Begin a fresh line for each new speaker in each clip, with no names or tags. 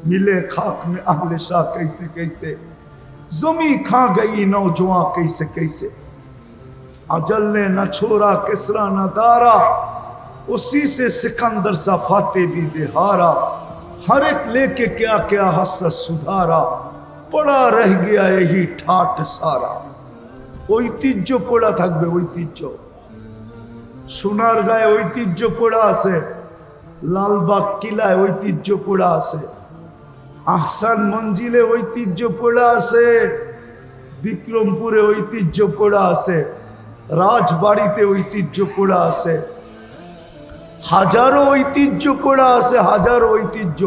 मिले खाक में अहले शाह कैसे कैसे, जमी खा गई नौजवान कैसे कैसे। अजल ने न छोड़ा किसरा न दारा, उसी से सिकंदर सा फाते भी दिहारा। हर एक लेके क्या क्या हसरत सुधारा, पड़ा रह गया यही ठाट सारा। ঐতিহ্য পড়া থাকবে, ঐতিহ্য। সোনার গায়ে ঐতিহ্য পড়া আছে, লালবাগ কিলায় ঐতিহ্য পড়া আছে, আহসান মঞ্জিলে ঐতিহ্য পড়া আছে, বিক্রমপুরে ঐতিহ্য পড়া আছে, রাজবাড়িতে ঐতিহ্য পড়া আছে, হাজারো ঐতিহ্য পড়া আছে, হাজারো ঐতিহ্য,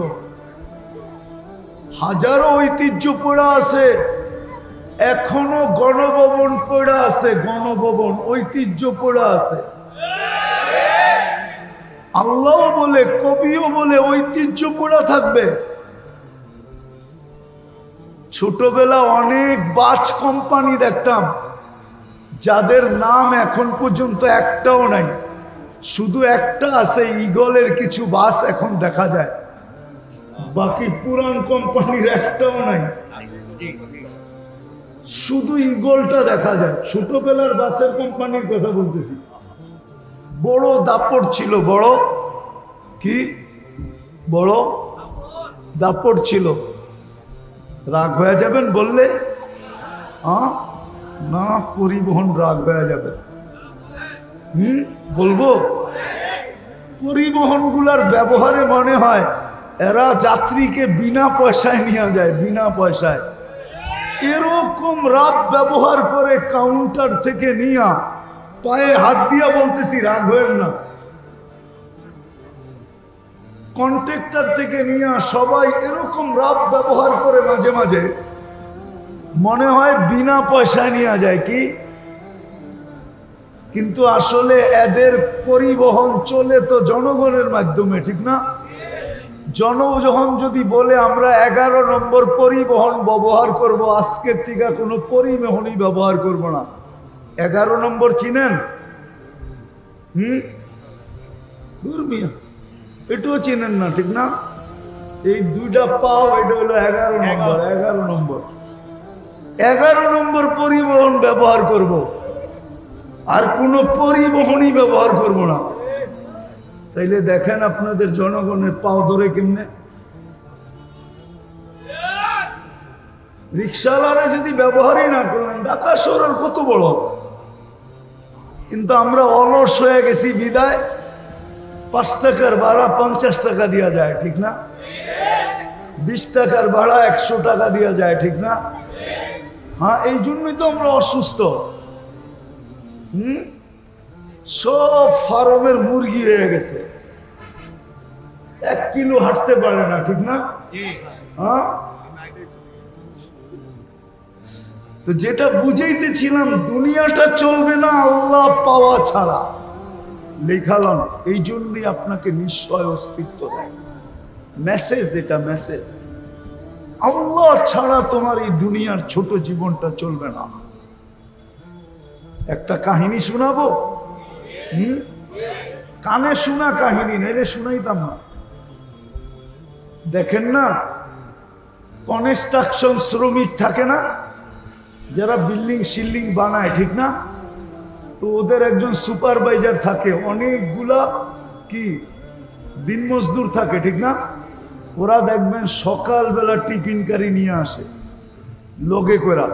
হাজারো ঐতিহ্য পড়া আছে। এখনো গণভবন পড়া আছে, গণভবন ঐতিহ্য পড়া আছে। আল্লাহ বলে, কবিও বলে ঐতিহ্য পড়া থাকবে। ছোটবেলা অনেক বাস কোম্পানি দেখতাম, যাদের নাম এখন পর্যন্ত একটাও নাই, শুধু একটা আছে ইগলের কিছু বাস এখন দেখা যায়, বাকি পুরান কোম্পানির একটাও নাই, শুধু ইগলটা দেখা যায়। ছোটবেলার বাসের কোম্পানির কথা বলতেছি। বড় দাপট ছিল, বড় কি বড় দাপট ছিল। রাগ হয়ে যাবেন বললে? না, পরিবহন রাগ হয়ে যাবে। বলবো পরিবহনগুলার ব্যবহারে মনে হয় এরা যাত্রীকে বিনা পয়সায় নিয়ে যায়, বিনা পয়সায়। এরকম রাব ব্যবহার করে কাউন্টার থেকে নিয়া পায়ে হাত দিয়া বলতেছি, রাগ হয়েন না, কন্ট্রাক্টর থেকে নিয়া সবাই এরকম রাব ব্যবহার করে, মাঝে মাঝে মনে হয় বিনা পয়সায় নিয়ে যায় কি। কিন্তু আসলে এদের পরিবহন চলে তো জনগণের মাধ্যমে, ঠিক না? জনগণ যদি বলে আমরা 11 নম্বর পরিবহন ব্যবহার করব, আজকের থেকে কোনো পরিবহনই ব্যবহার করব না। 11 নম্বর চিনেন? দুর্মিয়া এটাও চিনেন না, ঠিক না? এই দুইটা পাও, এটা হলো 11 নম্বর। 11 নম্বর 11 নম্বর পরিবহন ব্যবহার করব, আর কোনো পরিবহনই ব্যবহার করব না। তাইলে দেখেন আপনাদের জনগণের পাও ধরে কেমনে। রিক্সাওয়ালারা যদি ব্যবহারই না করলেন, ঢাকা শহরের কত বড়, কিন্তু আমরা অলস হয়ে গেছি বিদায় 5 টাকার ভাড়া 50 টাকা দেওয়া যায়, ঠিক না? 20 টাকার ভাড়া 100 টাকা দেওয়া যায়, ঠিক না? হ্যাঁ, এই জন্যই তো আমরা অসুস্থ। সব ফার্মের মুরগি হয়ে গেছে, 1 কিলো হাঁটতে পারে না, ঠিক না? হ্যাঁ, তো যেটা বুঝাইতেছিলাম, দুনিয়াটা চলবে না আল্লাহ পাওয়া ছাড়া। লেখালাম এই জন্যই আপনাকে নিশ্চয় অস্তিত্ব দেয়। মেসেজ, এটা মেসেজ। আল্লাহ ছাড়া তোমার এই দুনিয়ার ছোট জীবনটা চলবে না। একটা কাহিনী শোনাবো? কানে শোনা কাহিনী, নেড়ে শুনাইতাম না। দেখেন না, কনস্ট্রাকশন শ্রমিক থাকে না, যারা বিল্ডিং শিল্ডিং বানায়, ঠিক না? তো ওদের একজন সুপারভাইজার থাকে, অনেকগুলা কি দিন মজদুর থাকে, ঠিক না? ওরা দেখবেন সকালবেলা টিফিন কারি নিয়ে আসে লোকে করা,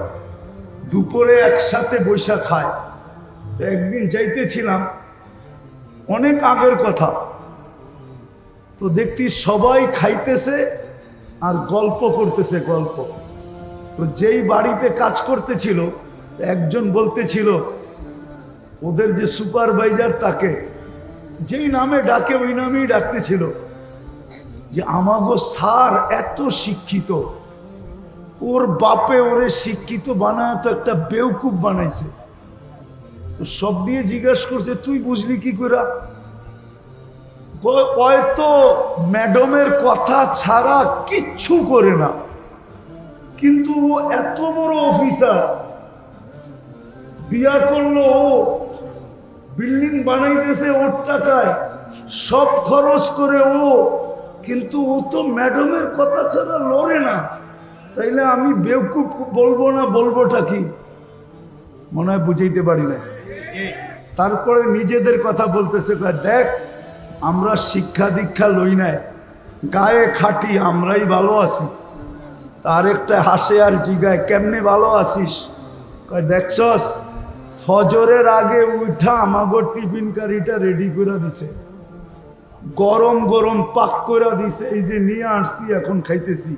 দুপুরে একসাথে বৈশা খায়। তো একদিন যাইতেছিলাম, অনেক আগের কথা, তো দেখছি সবাই খাইতেছে আর গল্প করতেছে, গল্প। তো যেই বাড়িতে কাজ করতেছিল, একজন বলতেছিল, ওদের যে সুপারভাইজার তাকে যেই নামে ডাকে ওই নামেই ডাকতেছিল, যে আমাগো স্যার এত শিক্ষিত, ওর বাপে ওরে শিক্ষিত বানায় তো একটা বেউকুফ বানাইছে। তো সব নিয়ে জিজ্ঞাসা করছে, তুই বুঝলি কি করে? হয়তো ম্যাডামের কথা ছাড়া কিচ্ছু করে না, কিন্তু ও এত বড় অফিসার, বিয়া করলো, ও বিল্ডিং বানাইতেছে ওর টাকায়, সব খরচ করে ও কিন্তু ও তো ম্যাডামের কথা ছাড়া লড়ে না, তাইলে আমি বেওকুফ বলবো না, বলবোটা কি? মনে হয় বুঝাইতে পারি না। তারপরে নিজেদের কথা বলতেছে, দেখ আমরা শিক্ষা দীক্ষা লই নাই, গায়ে খাটি, আমরাই ভালো আছি। তার একটা হাসে আর জিগায়, কেমনে ভালো আছিস? দেখছস ফজরের আগে উঠা আমাগো টিফিন কারিটা রেডি করে দিছে, গরম গরম পাক করে দিছে, এই যে নিয়ে আসছি এখন খাইতেছি।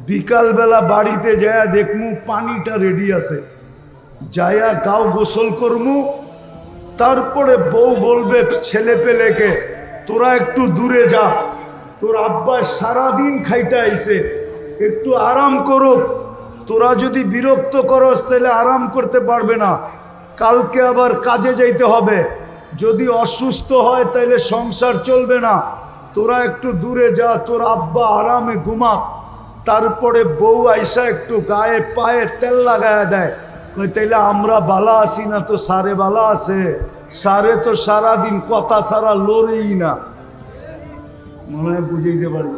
বিকালবেলা বাড়িতে যায়া দেখমু পানিটা রেডি আছে, যায়া গাও গোসল করমু। তারপরে বউ বলবে ছেলে পেলেকে, তোরা একটু দূরে যা, তোর আব্বা সারাদিন খাইতে আইছে, একটু আরাম করুক। তোরা যদি বিরক্ত করস তাহলে আরাম করতে পারবে না, কালকে আবার কাজে যাইতে হবে। যদি অসুস্থ হয় তাহলে সংসার চলবে না, তোরা একটু দূরে যা, তোর আব্বা আরামে ঘুমাক। তারপরে বউ আইসা একটু গায়ে পায়ে তেল লাগায়া দেয়, তাইলে আমরা বালা আছি না তো সারে বালা আছে? সারে তো সারাদিন কথা সারা লড়েই না। মনে হয় বুঝাইতে পারি।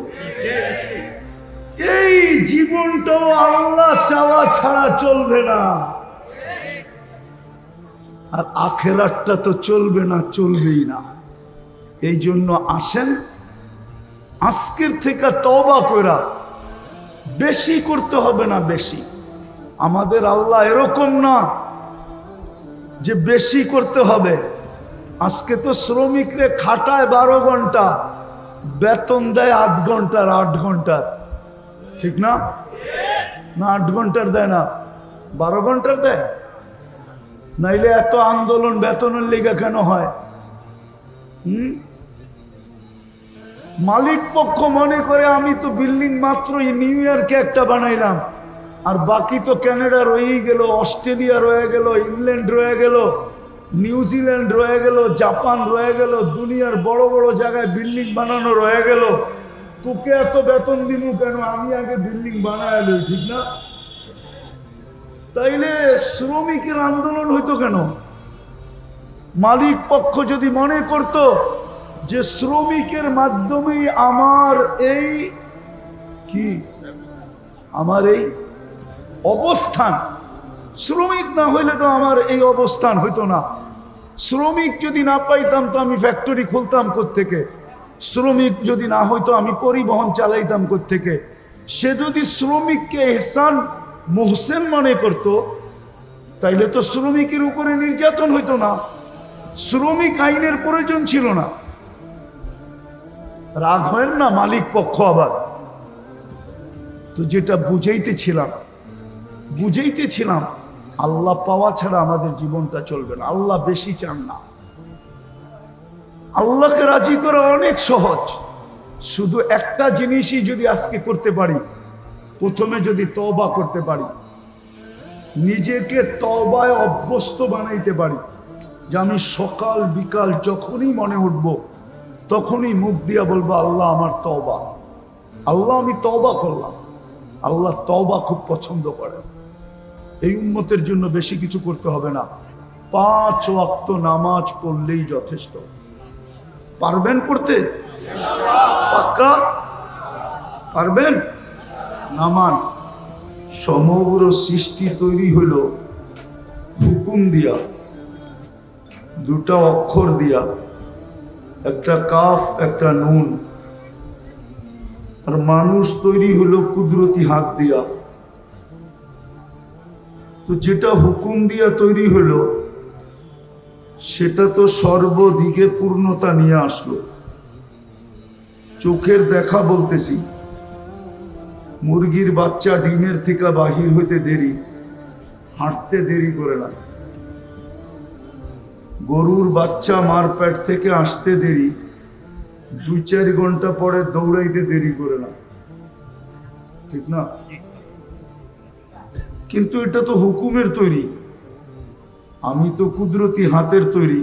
এই জীবনটাও আল্লাহ চাওয়া ছাড়া চলবে না, আর আখেরাতটা তো চলবে না, চলবেই না। এই জন্য আসেন আজকের থেকে তওবা কইরা, বেশি করতে হবে না, বেশি। আমাদের আল্লাহ এরকম না যে বেশি করতে হবে। আজকে তো শ্রমিকরে খাটায় 12 ঘন্টা, বেতন দেয় 8 ঘন্টার, 8 ঘন্টার, ঠিক না? না 8 ঘন্টার দেয় না, 12 ঘন্টার দেয়। নাইলে এত আন্দোলন বেতনের লেগে কেন হয়? মালিক পক্ষ মনে করে আমি তো বিল্ডিং মাত্র নিউ ইয়র্কে একটা বানাইলাম, আর বাকি তো কানাডা রয়েই গেল, অস্ট্রেলিয়া রয়ে গেল, ইংল্যান্ড রয়ে গেল, নিউজিল্যান্ড রয়ে গেল, জাপান রয়ে গেল, দুনিয়ার বড় বড় জায়গায় বিল্ডিং বানানো রয়ে গেল। তোকে এত বেতন দিব কেন? আমি আগে বিল্ডিং বানায় লই, ঠিক না? তাইলে শ্রমিকের আন্দোলন হইতো কেন? মালিক পক্ষ যদি মনে করত যে শ্রমিকের মাধ্যমেই আমার এই কি, আমার এই অবস্থান, শ্রমিক না হইলে তো আমার এই অবস্থান হইতো না। শ্রমিক যদি না পাইতাম তো আমি ফ্যাক্টরি খুলতাম কোত্থেকে? শ্রমিক যদি না হইতো আমি পরিবহন চালাইতাম কোত্থেকে? সে যদি শ্রমিককে এহসান মোহসেন মনে করত, তাইলে তো শ্রমিকের উপরে নির্যাতন হইতো না, শ্রমিক আইনের প্রয়োজন ছিল না। রাগ হয় না মালিক পক্ষ আবার। তো যেটা বুঝাইতেছিলাম আল্লাহ পাওয়া ছাড়া আমাদের জীবনটা চলবে না। আল্লাহ বেশি চান না। আল্লাহকে রাজি করা অনেক সহজ, শুধু একটা জিনিসই যদি আজকে করতে পারি, প্রথমে যদি তওবা করতে পারি, নিজেকে তওবায় অভ্যস্ত বানাইতে পারি, যে আমি সকাল বিকাল যখনই মনে উঠব তখনই মুখ দিয়া বলবো আল্লাহ আমার তওবা, আল্লাহ আমি তওবা করলাম। আল্লাহ তওবা খুব পছন্দ করেন। এই উম্মতের জন্য বেশি কিছু করতে হবে না, 5 ওয়াক্ত নামাজ পড়লেই যথেষ্ট। পারবেন পড়তে? পাক্কা পারবেন? নামান। সমগ্র সৃষ্টি তৈরি হইল হুকুম দিয়া, 2টা অক্ষর দিয়া, একটা কাফ একটা নুন। আর মানুষ তৈরি হলো কুদরতি হাত দিয়া। তো যেটা হুকুম দিয়া তৈরি হলো সেটা তো সর্বদিকে পূর্ণতা নিয়ে আসলো। চোখের দেখা বলতেছি, মুরগির বাচ্চা ডিমের থেকে বাহির হইতে দেরি, হাঁটতে দেরি করে না। গরুর বাচ্চা মার পেট থেকে আসতে দেরি, 2-4 ঘন্টা পরে দৌড়াইতে দেরি করে না, ঠিক না? কিন্তু এটা তো হুকুমের তৈরি, আমি তো কুদরতি হাতের তৈরি।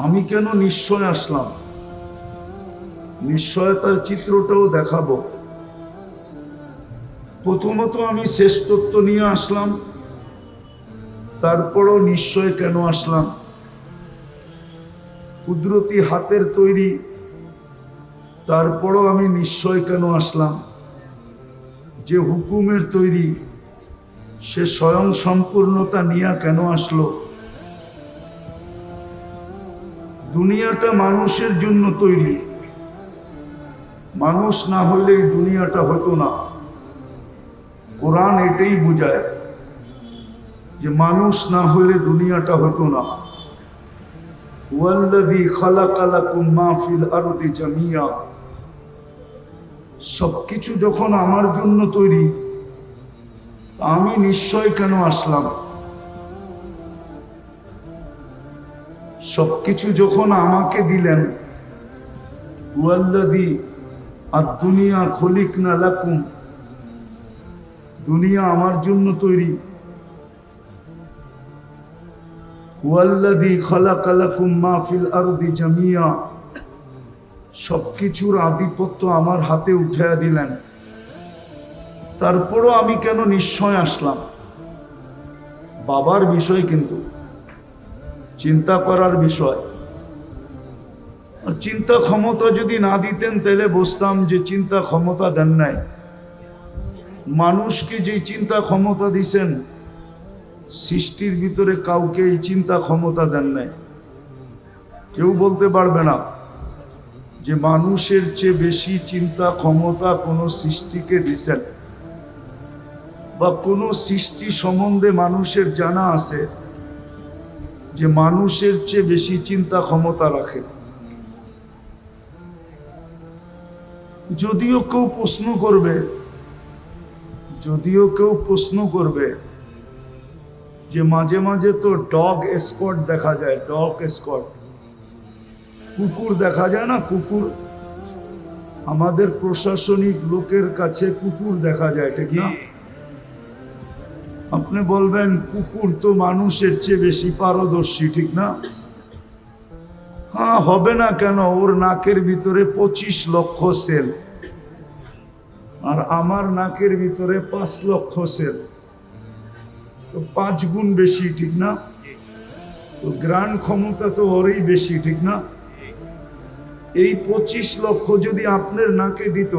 আমি কেন নিশ্চয় আসলাম? নিশ্চয়তার চিত্রটাও দেখাবো। প্রথমত আমি শ্রেষ্ঠত্ব নিয়ে আসলাম, তারপরও নিশ্চয় কেন আসলাম? কুদরতি হাতের তৈরি, তারপরও আমি নিশ্চয় কেন আসলাম? যে হুকুমের তৈরি সে স্বয়ং সম্পূর্ণতা নিয়ে কেন আসলো? দুনিয়াটা মানুষের জন্য তৈরি, মানুষ না হইলে এই দুনিয়াটা হতো না। কোরআন এটাই বুঝায় যে মানুষ না হইলে দুনিয়াটা হতো না। ওয়াল্লাযী খালাকা লাকুম মা ফিল আরদি জামিয়া, সবকিছু যখন আমার জন্য তৈরি, আমি নিশ্চয় কেন আসলাম? সবকিছু যখন আমাকে দিলেন, ওয়াল্লাযী আদ-দুনিয়া খলিকনা লাকুম, দুনিয়া আমার জন্য তৈরি। ওয়াল্লাযী খালাকা লাকুম মা ফিল আরদি জামিয়া, সবকিছুর আধিপত্য আমার হাতে উঠাইয়া দিলেন। তারপরও আমি কেন নিশ্চয় আসলাম? বাবার বিষয়, কিন্তু চিন্তা করার বিষয়। আর চিন্তা ক্ষমতা যদি না দিতেন তাহলে বুঝতাম যে চিন্তা ক্ষমতা দেন নাই। মানুষকে যে চিন্তা ক্ষমতা দিছেন, সৃষ্টির ভিতরে কাউকে এই চিন্তা ক্ষমতা দেন নাই। কেউ বলতে পারবে না যে মানুষের চেয়ে বেশি চিন্তা ক্ষমতা কোনো সৃষ্টিকে দিছেন, বা কোনো সৃষ্টি সম্বন্ধে মানুষের জানা আছে যে মানুষের চেয়ে বেশি চিন্তা ক্ষমতা রাখে। যদিও কেউ প্রশ্ন করবে যে মাঝে মাঝে তো ডগ এসকর্ট দেখা যায়, ডগ এসকর্ট, কুকুর দেখা যায় না? কুকুর আমাদের প্রশাসনিক লোকের কাছে কুকুর দেখা যায়, ঠিক না? আপনি বলবেন কুকুর তো মানুষের চেয়ে বেশি পারদর্শী, ঠিক না? হ্যাঁ, হবে না কেন? ওর নাকের ভিতরে 25 লক্ষ সেল, আর আমার নাকের ভিতরে 5 লক্ষ সেল, তো 5 গুণ বেশি, ঠিক না? তো গ্রাণ ক্ষমতা তো ওরই বেশি, ঠিক না? এই 25 লক্ষ যদি আপনার নাকে দিত,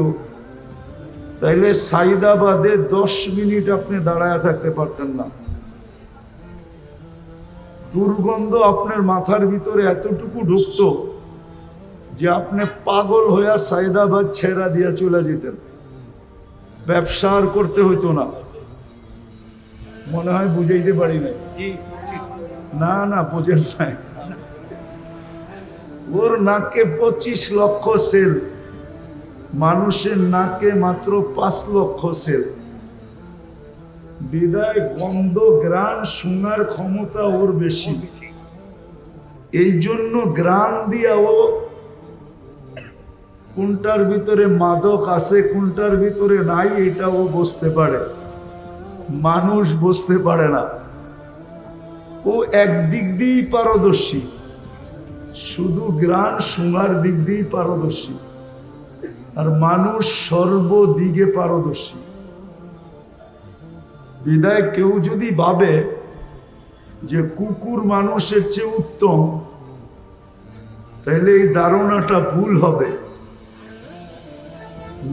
তাইলে সাইদাবাদে 10 মিনিট আপনি দাঁড়ায় থাকতে পারতেন না। দুর্গন্ধ আপনার মাথার ভিতরে এতটুকু ঢুকতো যে আপনি পাগল হইয়া সাইদাবাদ ছেড়া দিয়া চলে যেতেন, ব্যবসা আর করতে হইতো না। মনে হয় বুঝাইতে পারি নাই। না বোঝেন নাই। ওর নাকে 25 লক্ষ সেল, মানুষের নাকে মাত্র 5 লক্ষ সেল। বিদায় গন্ধ গ্রাণ শোনার ক্ষমতা ওর বেশি। এই জন্য গ্রাণ দিয়া ও কোনটার ভিতরে মাদক আছে কোনটার ভিতরে নাই এটা ও বুঝতে পারে, মানুষ বুঝতে পারে না। ও একদিক দিয়েই পারদর্শী, শুধু গ্রাণ শোনার দিক দিয়েই পারদর্শী, আর মানুষ সর্বদিকে পারদর্শী। বিদায় কেউ যদি ভাবে যে কুকুর মানুষের চেয়ে উত্তম, তাহলে এই ধারণাটা ভুল হবে।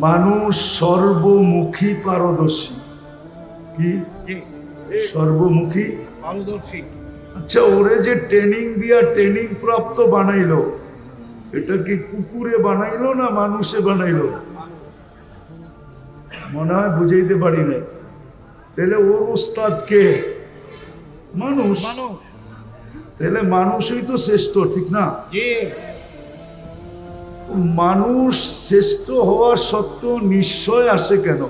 মানুষ সর্বমুখী পারদর্শী। কি সর্বমুখী পারদর্শী? আচ্ছা, ওরে যে ট্রেনিং দিয়া ট্রেনিং প্রাপ্ত বানাইলো, এটা কি কুকুরে বানাইলো না মানুষে বানাইলো? মনে হয় বুঝাইতে পারি না। তাহলে ওর ওস্তাদ কে? মানুষ। তাহলে মানুষই তো শ্রেষ্ঠ, ঠিক না? মানুষ শ্রেষ্ঠ হওয়ার সত্ত্বেও নিশ্চয় আসে কেন?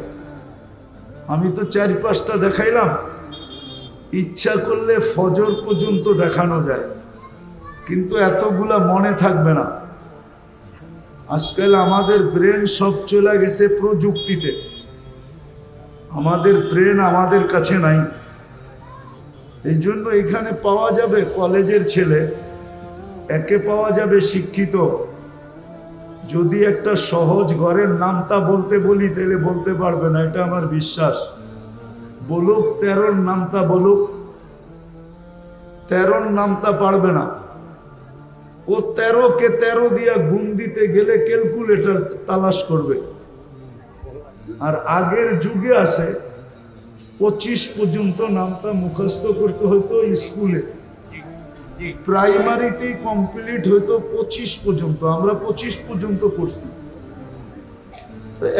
আমি তো 4-5টা দেখাইলাম, ইচ্ছা করলে ফজর পর্যন্ত দেখানো যায়, কিন্তু এতগুলা মনে থাকবে না। আজকাল আমাদের ব্রেন সব চলে গেছে প্রযুক্তিতে, আমাদের ব্রেন আমাদের কাছে নাই। এই জন্য এখানে পাওয়া যাবে কলেজের ছেলে, একে পাওয়া যাবে শিক্ষিত। যদি একটা সহজ ঘরের নামটা বলতে বলি তাহলে বলতে পারবে না, এটা আমার বিশ্বাস। বলুক 13 নামটা, বলুক 13 নামটা পারবে না। ও 13 কে 13 দিয়া গুণ দিতে গেলে ক্যালকুলেটর তালাশ করবে। আর আগের যুগে আছে 25 পর্যন্ত নামটা মুখস্থ করতে হতো স্কুলে, প্রাইমারিতেই কমপ্লিট হইতো 25 পর্যন্ত। আমরা 25 পর্যন্ত পড়ছি।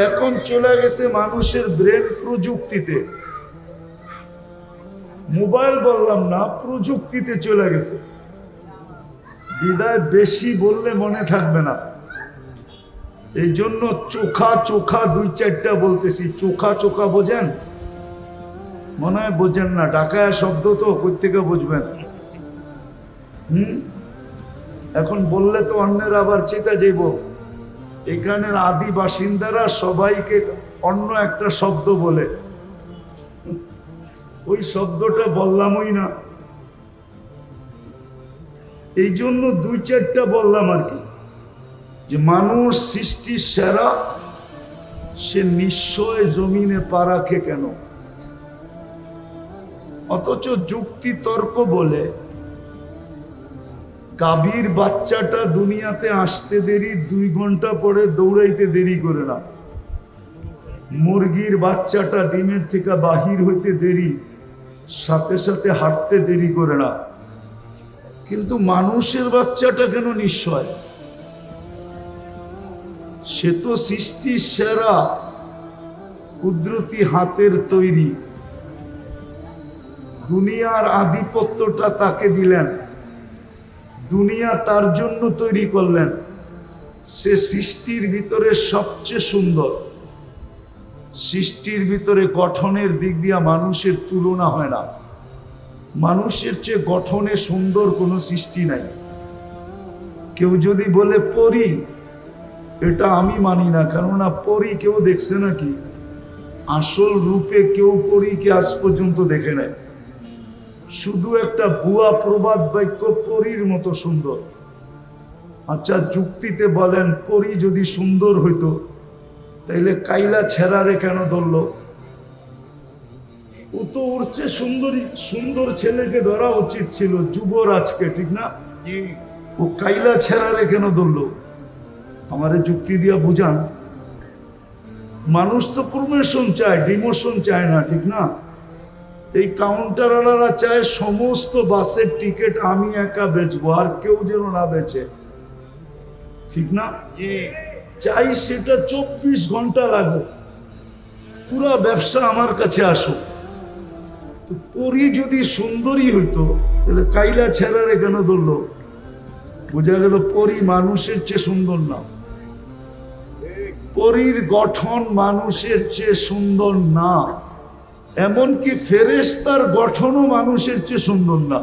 এখন চলে গেছে মানুষের ব্রেন প্রযুক্তিতে, মোবাইল বললাম না, প্রযুক্তিতে চলে গেছে। বিদায় বেশি বললে মনে থাকবে না, এই জন্য চোখা চোখা 2-4টা বলতেছি। চোখা চোখা বোঝেন? মনে হয় বোঝেন না, ঢাকায় শব্দ তো কই থেকে বুঝবেন? এখন বললে তো অন্যের আবার চেতা যাইব। এখানের আদি বাসিন্দারা সবাইকে অন্য একটা শব্দ বলে, ওই শব্দটা বললামই না, এই জন্য 2-4টা বললাম আর কি। যে মানুষ সৃষ্টির সেরা, সে নিশ্চয় জমিনে পা রাখে কেন? অথচ যুক্তি তর্ক বলে গাভীর বাচ্চাটা দুনিয়াতে আসতে দেরি, 2 ঘন্টা পরে দৌড়াইতে দেরি করে না। মুরগির বাচ্চাটা ডিমের থেকে বাহির হইতে দেরি, সাথে সাথে হাঁটতে দেরি করে না। কিন্তু মানুষের বাচ্চাটা কেন নিশ্চয়? সে তো সৃষ্টির সেরা, কুদরতি হাতের তৈরি। দুনিয়ার আধিপত্যটা তাকে দিলেন, দুনিয়া তার জন্য তৈরি করলেন। সে সৃষ্টির ভিতরে সবচেয়ে সুন্দর। সৃষ্টির ভিতরে গঠনের দিক দিয়ে মানুষের তুলনা হয় না। মানুষের চেয়ে গঠনে সুন্দর কোনো সৃষ্টি নাই। কেউ যদি বলে পরী, এটা আমি মানি না, কেননা পরী কেউ দেখছে নাকি? আসল রূপে কেউ পরীকে আজ পর্যন্ত দেখে নাই। শুধু একটা ভুয়া প্রবাদ বাক্য পরীর মতো সুন্দর। আচ্ছা, যুক্তিতে বলেন পরী যদি সুন্দর হইতো তাইলে কাইলা ছেড়ারে কেন ধরল? ও তো ওর চেয়ে সুন্দর ছেলেকে ধরা উচিত ছিল, যুবরাজকে, ঠিক না? ও কাইলা ছেড়ারে কেন ধরলো? আমারে যুক্তি দিয়া বুঝান। মানুষ তো প্রমোশন চায়, ডিমোশন চায় না, ঠিক না? এই কাউন্টারওয়ালারা চায় সমস্ত বাসের টিকিট আমি একা বেচবো, আর কেউ যেন না বেচে, ঠিক না? চাই সেটা 24 ঘন্টা লাগুক, পুরা ব্যবসা আমার কাছে আসুক। পরী যদি সুন্দরী হইতো তাহলে কাইলা ছেড়ারে কেন ধরলো? বোঝা গেল পরী মানুষের চেয়ে সুন্দর না। পরীর গঠন মানুষের চেয়ে সুন্দর না। এমনকি ফেরেশতার গঠনও মানুষের চেয়ে সুন্দর না।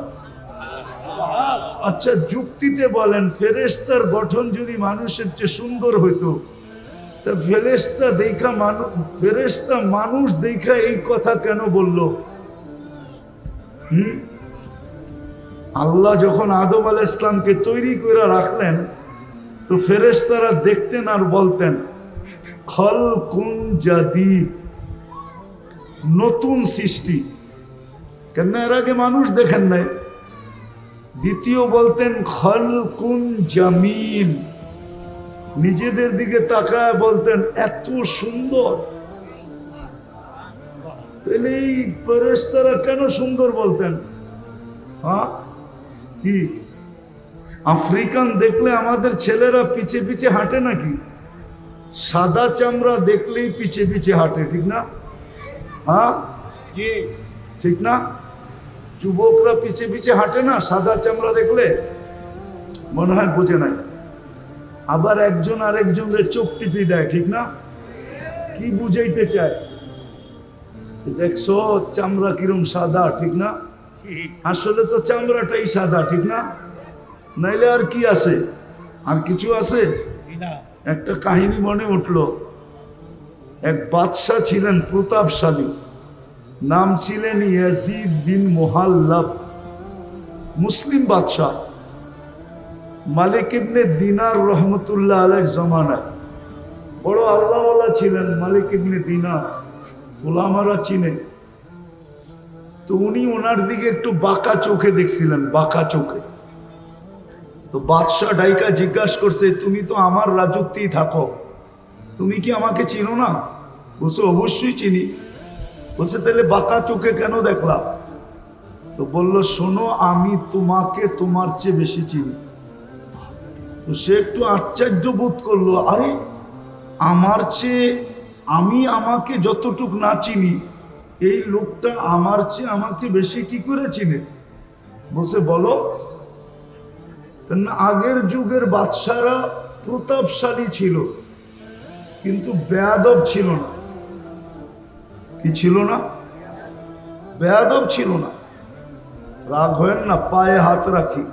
আচ্ছা, যুক্তিতে বলেন ফেরেশতার গঠন যদি মানুষের চেয়ে সুন্দর হইতো, তা ফেরেশতা মানুষ দেখা এই কথা কেন বলল? আল্লাহ যখন আদম আলাইহিস সালামকে তৈরি করে রাখলেন, তো ফেরেশতারা দেখতেন আর বলতেন খালকুন জাদীদ, নতুন সৃষ্টি। কেন এর আগে মানুষ দেখেন নাই? দ্বিতীয় বলতেন খালকুন জামিল, নিজেদের দিকে তাকায় বলতেন এত সুন্দর। তাহলে এই ফেরেশতারা কেন সুন্দর বলতেন? হ্যাঁ, কি আফ্রিকান দেখলে আমাদের ছেলেরা পিছে পিছে হাঁটে নাকি? সাদা চামড়া দেখলেই পিছে পিছে হাঁটে, ঠিক না? হ্যাঁ, ঠিক না? যুবকরা পিছে পিছে হাঁটে না সাদা চামড়া দেখলে? মনে হয় বোঝে নাই। আবার একজন আরেকজনের চোখ টিপি দেয়, ঠিক না? কি বুঝাইতে চায়? দেখছো চামড়া কিরম সাদা, ঠিক না? আসলে তো চামড়াটাই সাদা, ঠিক না? নাইলে আর কি আছে? আর কিছু আছে? একটা কাহিনী মনে উঠলো। এক বাদশাহ ছিলেন প্রতাপশালী, নাম ছিলেন ইয়াজিদ বিন মুহাল্লাব, মুসলিম বাদশাহ। মালিক ইবনে দিনার রহমতুল্লাহ আলাইহির জমানায় বড় আল্লাহওয়ালা ছিলেন। মালিক ইবনে দিনার ওলামারা চিনে। তো উনি ওনার দিকে একটু বাঁকা চোখে দেখছিলেন, বাঁকা চোখে। তো বাদশাহ ডাইকা জিজ্ঞাসা করছে, তুমি তো আমার রাজত্বেই থাকো, তুমি কি আমাকে চিনো না? বলছে অবশ্যই চিনি। বলছে তাহলে বাঁকা চোখে কেন দেখলাম? তো বলল, শোনো, আমি তোমাকে তোমার চেয়ে বেশি চিনি। তো সে একটু আশ্চর্য বোধ করলো, আরে আমার চেয়ে আমি আমাকে যতটুক না চিনি, এই লোকটা আমার চেয়ে আমাকে বেশি কি করে চিনে? বলছে বলো। আগের যুগের বাদশারা প্রতাপশালী ছিল, কিন্তু বেয়াদব ছিল না। কি ছিল না? বেয়াদব ছিল না। রাগ হয় না, পায়ে হাত রাখি।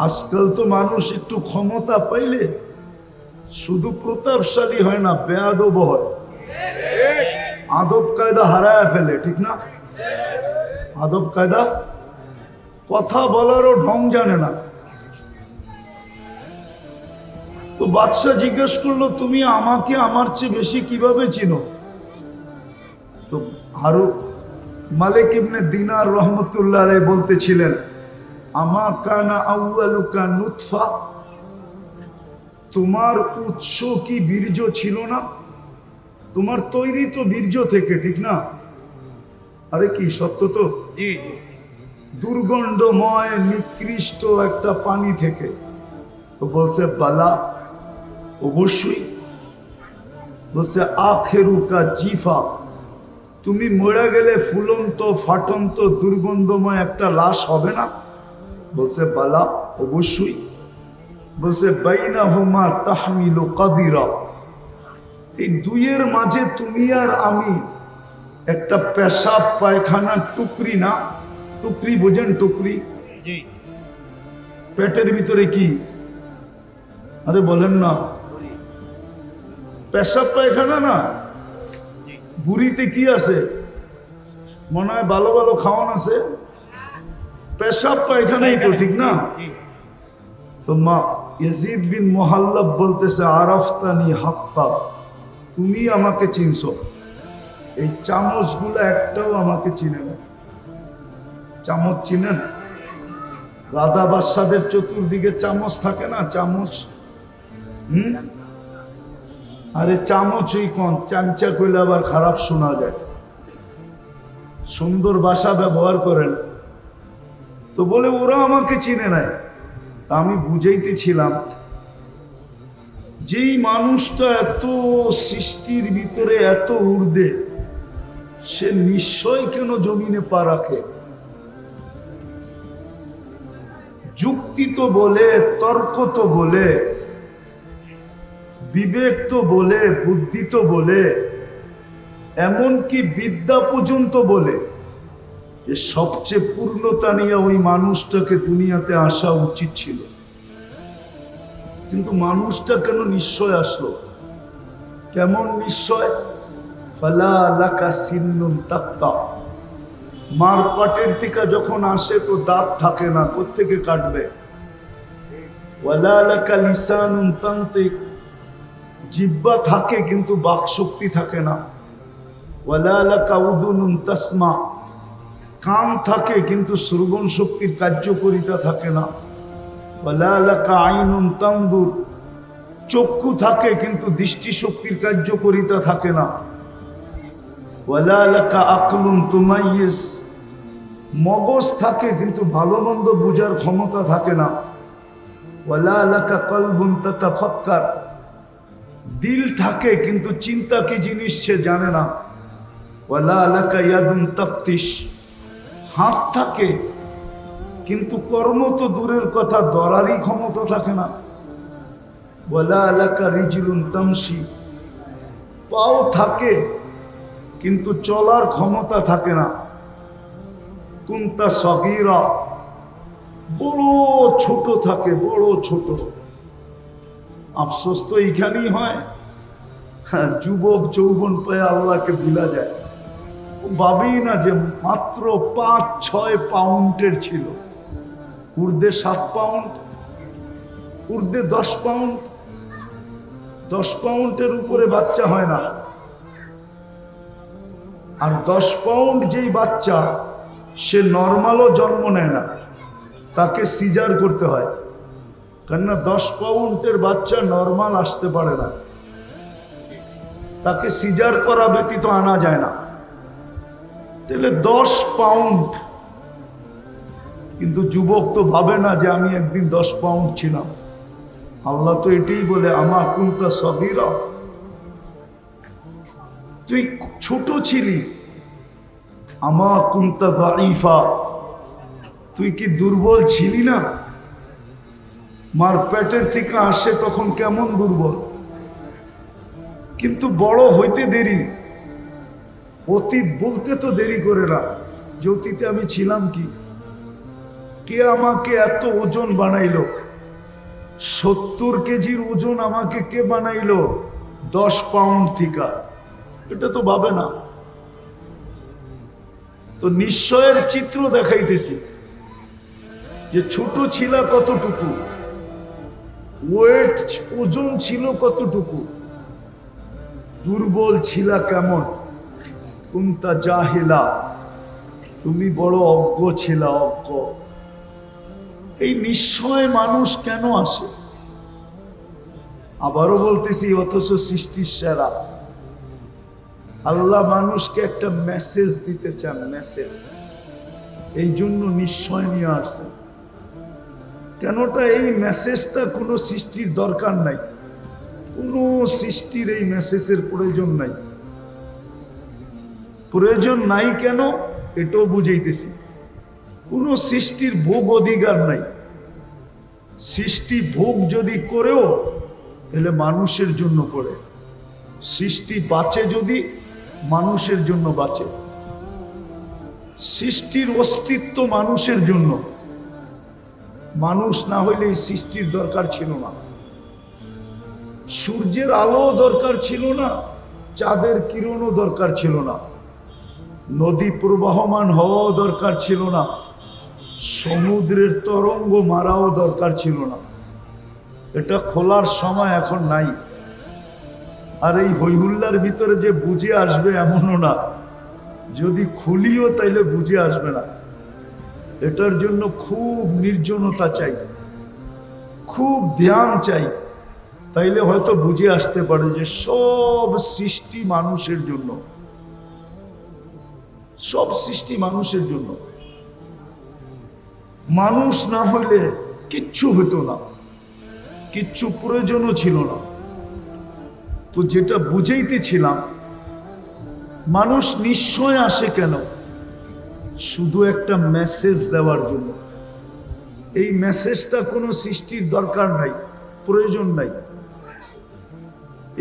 আজকাল তো মানুষ একটু ক্ষমতা পাইলে শুধু প্রতাপশালী হয় না, বেয়াদব হয়, আদব কায়দা হারায় ফেলে, ঠিক না? আদব কায়দা, কথা বলারও ঢং জানে না। তো বাদশাহ জিজ্ঞেস করলো, তুমি আমাকে আমার চেয়ে বেশি কিভাবে চিনো? তো মালিক ইবনে দিনার রহমতুল্লাহ আলাইহি বলতেছিলেন, আমা কানা আউয়ালুকা নুতফা, তোমার উৎস কি বীর্য ছিল না? তোমার তৈরি তো বীর্য থেকে, ঠিক না? আরে কি সত্য তো? দুর্গন্ধময় নিকৃষ্ট একটা পানি থেকে। তো বলছে বালা, অবশ্যই। বলছে আখেরুকা জিফা, তুমি মরে গেলে ফুলন্ত ফাটন্ত দুর্গন্ধময় একটা লাশ হবে না? বলছে বালা, অবশ্যই। বলছে বাইনাহুমা তাহমিলু কাদিরা, এই দুইয়ের মাঝে তুমি আর আমি একটা পেশাব পায়খানা টুকরি, না টুকরি বোঝেন? টুকরি পেটের ভিতরে কি? আরে বলেন না, পেশাব পায়খানা না, বুড়িতে কি আছে? মনে হয় ভালো ভালো খাওয়ান আছে, পেশাব পায়খানাই তো, ঠিক না? তো মা ইয়াজিদ বিন মুহাল্লাব বলতেছে, আরাফতানি হাক্কা, তুমি আমাকে চিনছো, এই চামচগুলো একটাও আমাকে চিনে না। চামচ চিনেন? রাধা বাদশাদের চতুর্দিকে চামচ থাকে না, চামচ। আরে চামচই কোন, চামচা কইলে আবার খারাপ শোনা যায়। সুন্দর ভাষা ব্যবহার করেন। তো বলে ওরা আমাকে চিনে নাই। আমি বুঝাইতেছিলাম, যেই মানুষটা এত সৃষ্টির ভিতরে এত ঊর্ধ্বে, সে নিশ্চয় কেন জমিনে পা রাখে? যুক্তি তো বলে, তর্ক তো বলে, বিবেক তো বলে, বুদ্ধি তো বলে, এমনকি বিদ্যা পর্যন্ত বলে যে সবচেয়ে পূর্ণতা নিয়ে ওই মানুষটাকে দুনিয়াতে আসা উচিত ছিল। কিন্তু মানুষটা কেন নিশ্চয় আসলো? কেমন নিশ্চয়? ফালা লাকা সিন্নুন তাক্তা, মার পাটের থেকে যখন আসে তো দাঁত থাকে না, কোত্থেকে কাটবে? ওয়ালা লাকা লিসানুন তান্তিক, জিহ্বা থাকে কিন্তু বাক শক্তি থাকে না। ওয়ালা লাকা উযুনুন তাসমা, কান থাকে কিন্তু শ্রবণ শক্তির কার্যকারিতা থাকে না। ওয়ালা লাকা আইনুন তানদুর, চক্ষু থাকে কিন্তু দৃষ্টি শক্তির কার্যকারিতা থাকে না। ওয়ালা লাকা আকলুন তুমাইয়িজ, মগজ থাকে কিন্তু ভালো মন্দ বোঝার ক্ষমতা থাকে না। ওয়ালা লাকা কলবুন তাতাফাক্কার, দিল থাকে কিন্তু চিন্তা কি জিনিস সে জানে না। ওয়ালা লাকা ইয়াদুন তাফতিশ, হাত থাকে কিন্তু কর্ম তো দূরের কথা, ধরারই ক্ষমতা থাকে না। ওয়ালা লাকা রিজলুন তামশি, পাও থাকে কিন্তু চলার ক্ষমতা থাকে না। কুনতা সগীরা, বড় ছোট থাকে, বড় ছোট। আফসোস তো এইখানেই হয়, যুবক যৌবন পেয়ে আল্লাহকে ভুলা যায়। ভাবেই না যে মাত্র 5-6 পাউন্ডের ছিল, ঊর্ধ্বে 7 পাউন্ড, ঊর্ধ্বে 10 পাউন্ড, 10 পাউন্ডের উপরে বাচ্চা হয় না। আর 10 পাউন্ড যেই বাচ্চা, সে নর্মালও জন্ম নেয় না, তাকে সিজার করতে হয়। কেননা 10 পাউন্ডের বাচ্চা নর্মাল আসতে পারে না, তাকে সিজার করা ব্যতীত আনা যায় না। তাহলে 10 পাউন্ড, কিন্তু যুবক তো ভাবে না যে আমি একদিন 10 পাউন্ড ছিলাম। আল্লাহ তো এটাই বলে, আমা কুনতা সগীরা, তুই ছোট ছিলি। আমা কুনতা যায়ীফা, তুই কি দুর্বল ছিলি না? মার পেটের থেকে আসে তখন কেমন দুর্বল, কিন্তু বড় হইতে দেরি। অতীত বলতে তো দেরি করে না যে অতীতে আমি ছিলাম কি। কে আমাকে এত ওজন বানাইলো? 70 কেজির ওজন আমাকে কে বানাইলো 10 পাউন্ড থেকে? এটা তো ভাবে না। তো নিশ্চয়ের চিত্র দেখাইতেছি যে ছোট ছিল কতটুকু, ওয়েট ওজন ছিল কতটুকু, দুর্বল ছিল কেমন। কুনতা জাহিলা, তুমি বড় অজ্ঞ ছিল, অজ্ঞ। এই নিশ্চয় মানুষ কেন আসে? আবারও বলতেছি, অথচ সৃষ্টির সেরা আল্লাহ মানুষকে একটা মেসেজ দিতে চান, মেসেজ। এই জন্য নিশ্চয় নিয়ে আসছেন। কেনটা এই মেসেজটা কোনো সৃষ্টির দরকার নাই, কোনো সৃষ্টির এই মেসেজের প্রয়োজন নাই। প্রয়োজন নাই কেন এটাও বুঝাইতেছি। কোনো সৃষ্টির ভোগ অধিকার নাই। সৃষ্টি ভোগ যদি করেও তাহলে মানুষের জন্য করে। সৃষ্টি বাঁচে যদি মানুষের জন্য বাঁচে। সৃষ্টির অস্তিত্ব মানুষের জন্য। মানুষ না হইলে এই সৃষ্টির দরকার ছিল না। সূর্যের আলো দরকার ছিল না, চাঁদের কিরণও দরকার ছিল না, নদী প্রবাহমান হওয়াও দরকার ছিল না, সমুদ্রের তরঙ্গ মারাও দরকার ছিল না। এটা খোলার সময় এখন নাই। আর এই হইহুল্লার ভিতরে যে বুঝে আসবে এমনও না, যদি খুলিও তাইলে বুঝে আসবে না। এটার জন্য খুব নির্জনতা চাই, খুব ধ্যান চাই, তাইলে হয়তো বুঝে আসতে পারে যে সব সৃষ্টি মানুষের জন্য। সব সৃষ্টি মানুষের জন্য। মানুষ না হইলে কিচ্ছু হতো না, কিচ্ছু প্রয়োজনও ছিল না। তো যেটা বুঝাইতেছিলাম, মানুষ নিশ্চয় আসে কেন? শুধু একটা মেসেজ দেওয়ার জন্য। এই মেসেজটা কোনো সৃষ্টির দরকার নাই, প্রয়োজন নাই।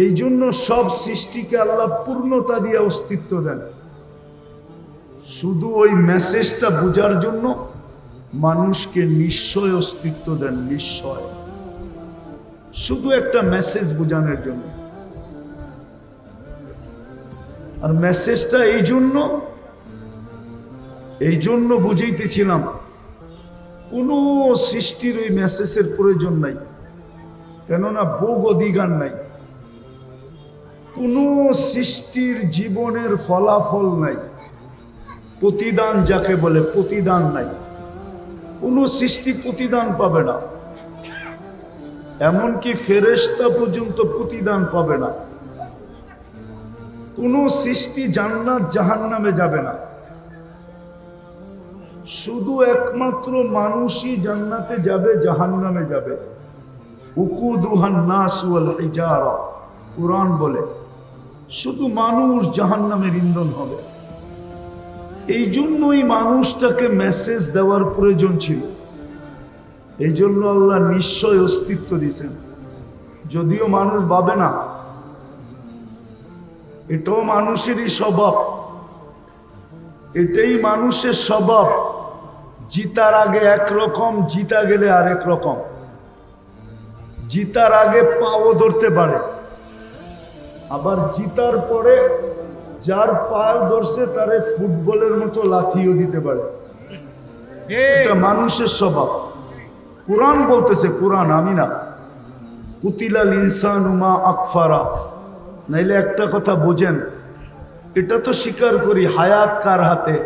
এই জন্য সব সৃষ্টিকে আল্লাহ পূর্ণতা দিয়ে অস্তিত্ব দেন। শুধু ওই মেসেজটা বোঝার জন্য মানুষকে নিশ্চয় অস্তিত্ব দেন, নিশ্চয়। শুধু একটা মেসেজ বোঝানোর জন্য। আর মেসেজটা এই জন্য বুঝাইতেছিলাম, কোনো সৃষ্টির ওই মেসেজের প্রয়োজন নাই। কেননা ভোগ অধিকার নাই। কোনো সৃষ্টির জীবনের ফলাফল নাই, প্রতিদান যাকে বলে, প্রতিদান নাই। কোনো সৃষ্টি প্রতিদান পাবে না। এমনকি ফেরেশতা পর্যন্ত প্রতিদান পাবে না। কোনো সৃষ্টি জান্নাত জাহান্নামে যাবে না। শুধু একমাত্র মানুষই জান্নাতে যাবে, জাহান্নামে যাবে। উকুদুহান নাস ওয়াল হিজারা, কুরআন বলে শুধু মানুষ জাহান্নামের ইন্ধন হবে। এই জন্যই মানুষটাকে মেসেজ দেওয়ার প্রয়োজন ছিল। এই জন্য আল্লাহ নিশ্চয় অস্তিত্ব দিয়েছেন। যদিও মানুষ ভাবে না, এটাও মানুষেরই স্বভাব। এটাই মানুষের স্বভাব। জিতার আগে একরকম, জিতা গেলে আরেক রকম। জিতার আগে পাও ধরতে পারে, আবার জিতার পরে যার পায়ে ধরছে তারে ফুটবলের মতো লাথিও দিতে পারে। এটা মানুষের স্বভাব। কুরআন বলতেছে, কুরআন, আমি না। কুতিলাল ইনসানু মা আকফারা। নাইলে একটা কথা বোঝেন, এটা তো স্বীকার করি, হায়াত কার হাতে?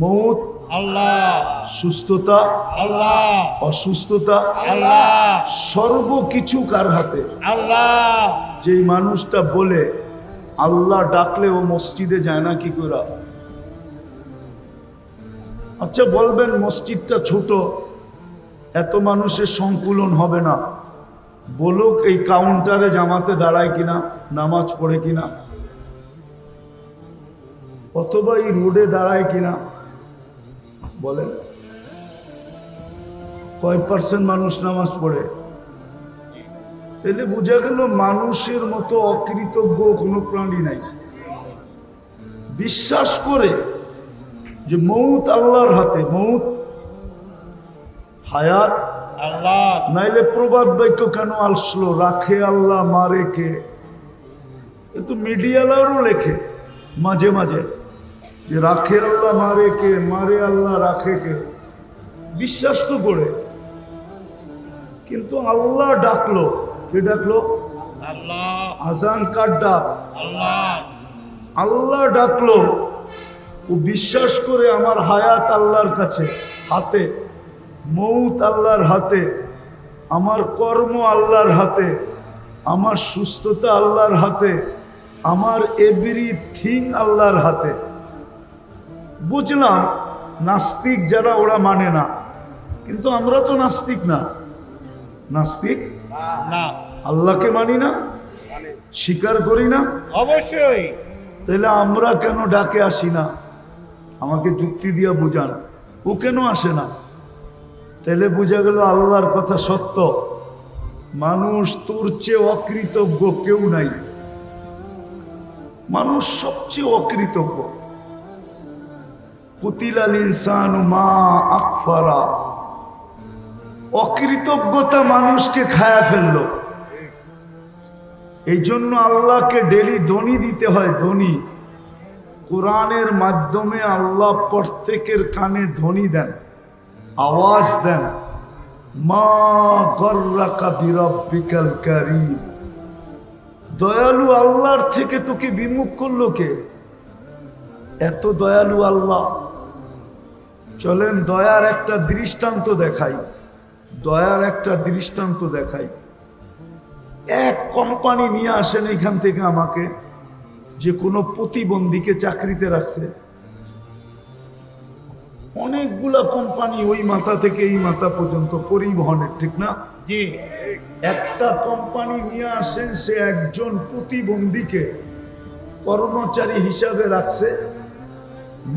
মৌত
আল্লাহ,
সুস্থতা,
আল্লাহ,
অসুস্থতা,
আল্লাহ,
সর্বকিছু কার হাতে?
আল্লাহ।
যেই মানুষটা বলে আল্লাহ ডাকলে ও মসজিদে যায় না কি করে? আচ্ছা বলবেন মসজিদটা ছোট, এত মানুষের সংকুলন হবে না, বলুক এই কাউন্টারে জামাতে দাঁড়ায় কিনা, নামাজ পড়ে কিনা, অথবা এই রোডে দাঁড়ায় কিনা, বলেন কয় পার্সেন্ট মানুষ নামাজ পড়ে? তাহলে বোঝা গেল মানুষের মতো অকৃতজ্ঞ কোনো প্রাণী নাই। বিশ্বাস করে যে মৌত আল্লাহর হাতে, মৌত হায়াত
আল্লাহ,
নাইলে প্রবাদ বাক্য কেন আসলো, রাখে আল্লাহ মারে কে? এ তো মিডিয়ালারও লেখে মাঝে মাঝে যে রাখে আল্লাহ মারে কে, মারে আল্লাহ রাখে কে। বিশ্বাস তো করে, কিন্তু আল্লাহ ডাকলো, কে ডাকলো?
আল্লাহ,
আজান কার ডাক?
আল্লাহ,
আল্লাহ ডাকলো। ও বিশ্বাস করে আমার হায়াত আল্লাহর কাছে, হাতে, মৌত আল্লাহর হাতে, আমার কর্ম আল্লাহর হাতে, আমার সুস্থতা আল্লাহর হাতে, আমার এভরিথিং আল্লাহর হাতে। বুঝলাম নাস্তিক যারা ওরা মানে না, কিন্তু আমরা তো নাস্তিক না। নাস্তিক
না,
আল্লাহকে মানি না, স্বীকার করি না,
অবশ্যই।
তাহলে আমরা কেন ডাকে আসি না? আমাকে যুক্তি দিয়া বুঝান, ও কেন আসে না? তাহলে বোঝা গেল আল্লাহর কথা সত্য। মানুষ তোর চেয়ে অকৃতজ্ঞ কেউ নাই, মানুষ সবচেয়ে অকৃতজ্ঞ। কুতিলাল ইনসানু মা আকফারা, অকৃতজ্ঞতা মানুষকে খায়া ফেললো। এই জন্য আল্লাহকে ডেলি ধ্বনি দিতে হয়, ধ্বনি। কোরআনের মাধ্যমে আল্লাহ প্রত্যেকের কানে ধ্বনি দেন, আওয়াজ দেন, মা গর্রাকা বিরাব্বিকাল কারীম। দয়ালু আল্লাহর থেকে তোকে বিমুখ করলো কে? এত দয়ালু আল্লাহ। চলেন দয়ার একটা দৃষ্টান্ত দেখাই, দয়ার একটা দৃষ্টান্ত দেখাই। এক কোম্পানি নিয়ে আসেন এখান থেকে আমাকে, যে কোনো প্রতিবন্ধীকে চাকরিতে রাখছে। অনেকগুলা কোম্পানি, ওই মাথা থেকে এই মাথা পর্যন্ত পরিবহনের, ঠিক না?
জি,
একটা কোম্পানি নিয়ে আসেন, সে একজন প্রতিবন্ধীকে কর্মচারী হিসাবে রাখছে,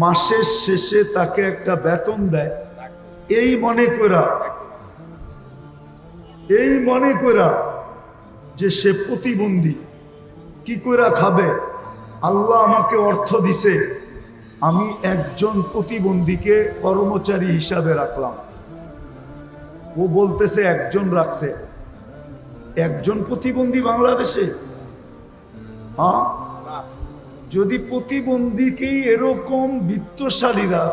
মাসের শেষে তাকে একটা বেতন দেয়। এই মনে করা যে সে প্রতিবন্ধী, কি করে খাবে? আল্লাহ আমাকে অর্থ দিছে, আমি একজন প্রতিবন্ধীকে কর্মচারী হিসাবে রাখলাম। ও বলতেছে একজন রাখছে, একজন প্রতিবন্ধী বাংলাদেশে? হ্যাঁ, যদি প্রতিবন্ধীকেই এরকম বিত্তশালীরা,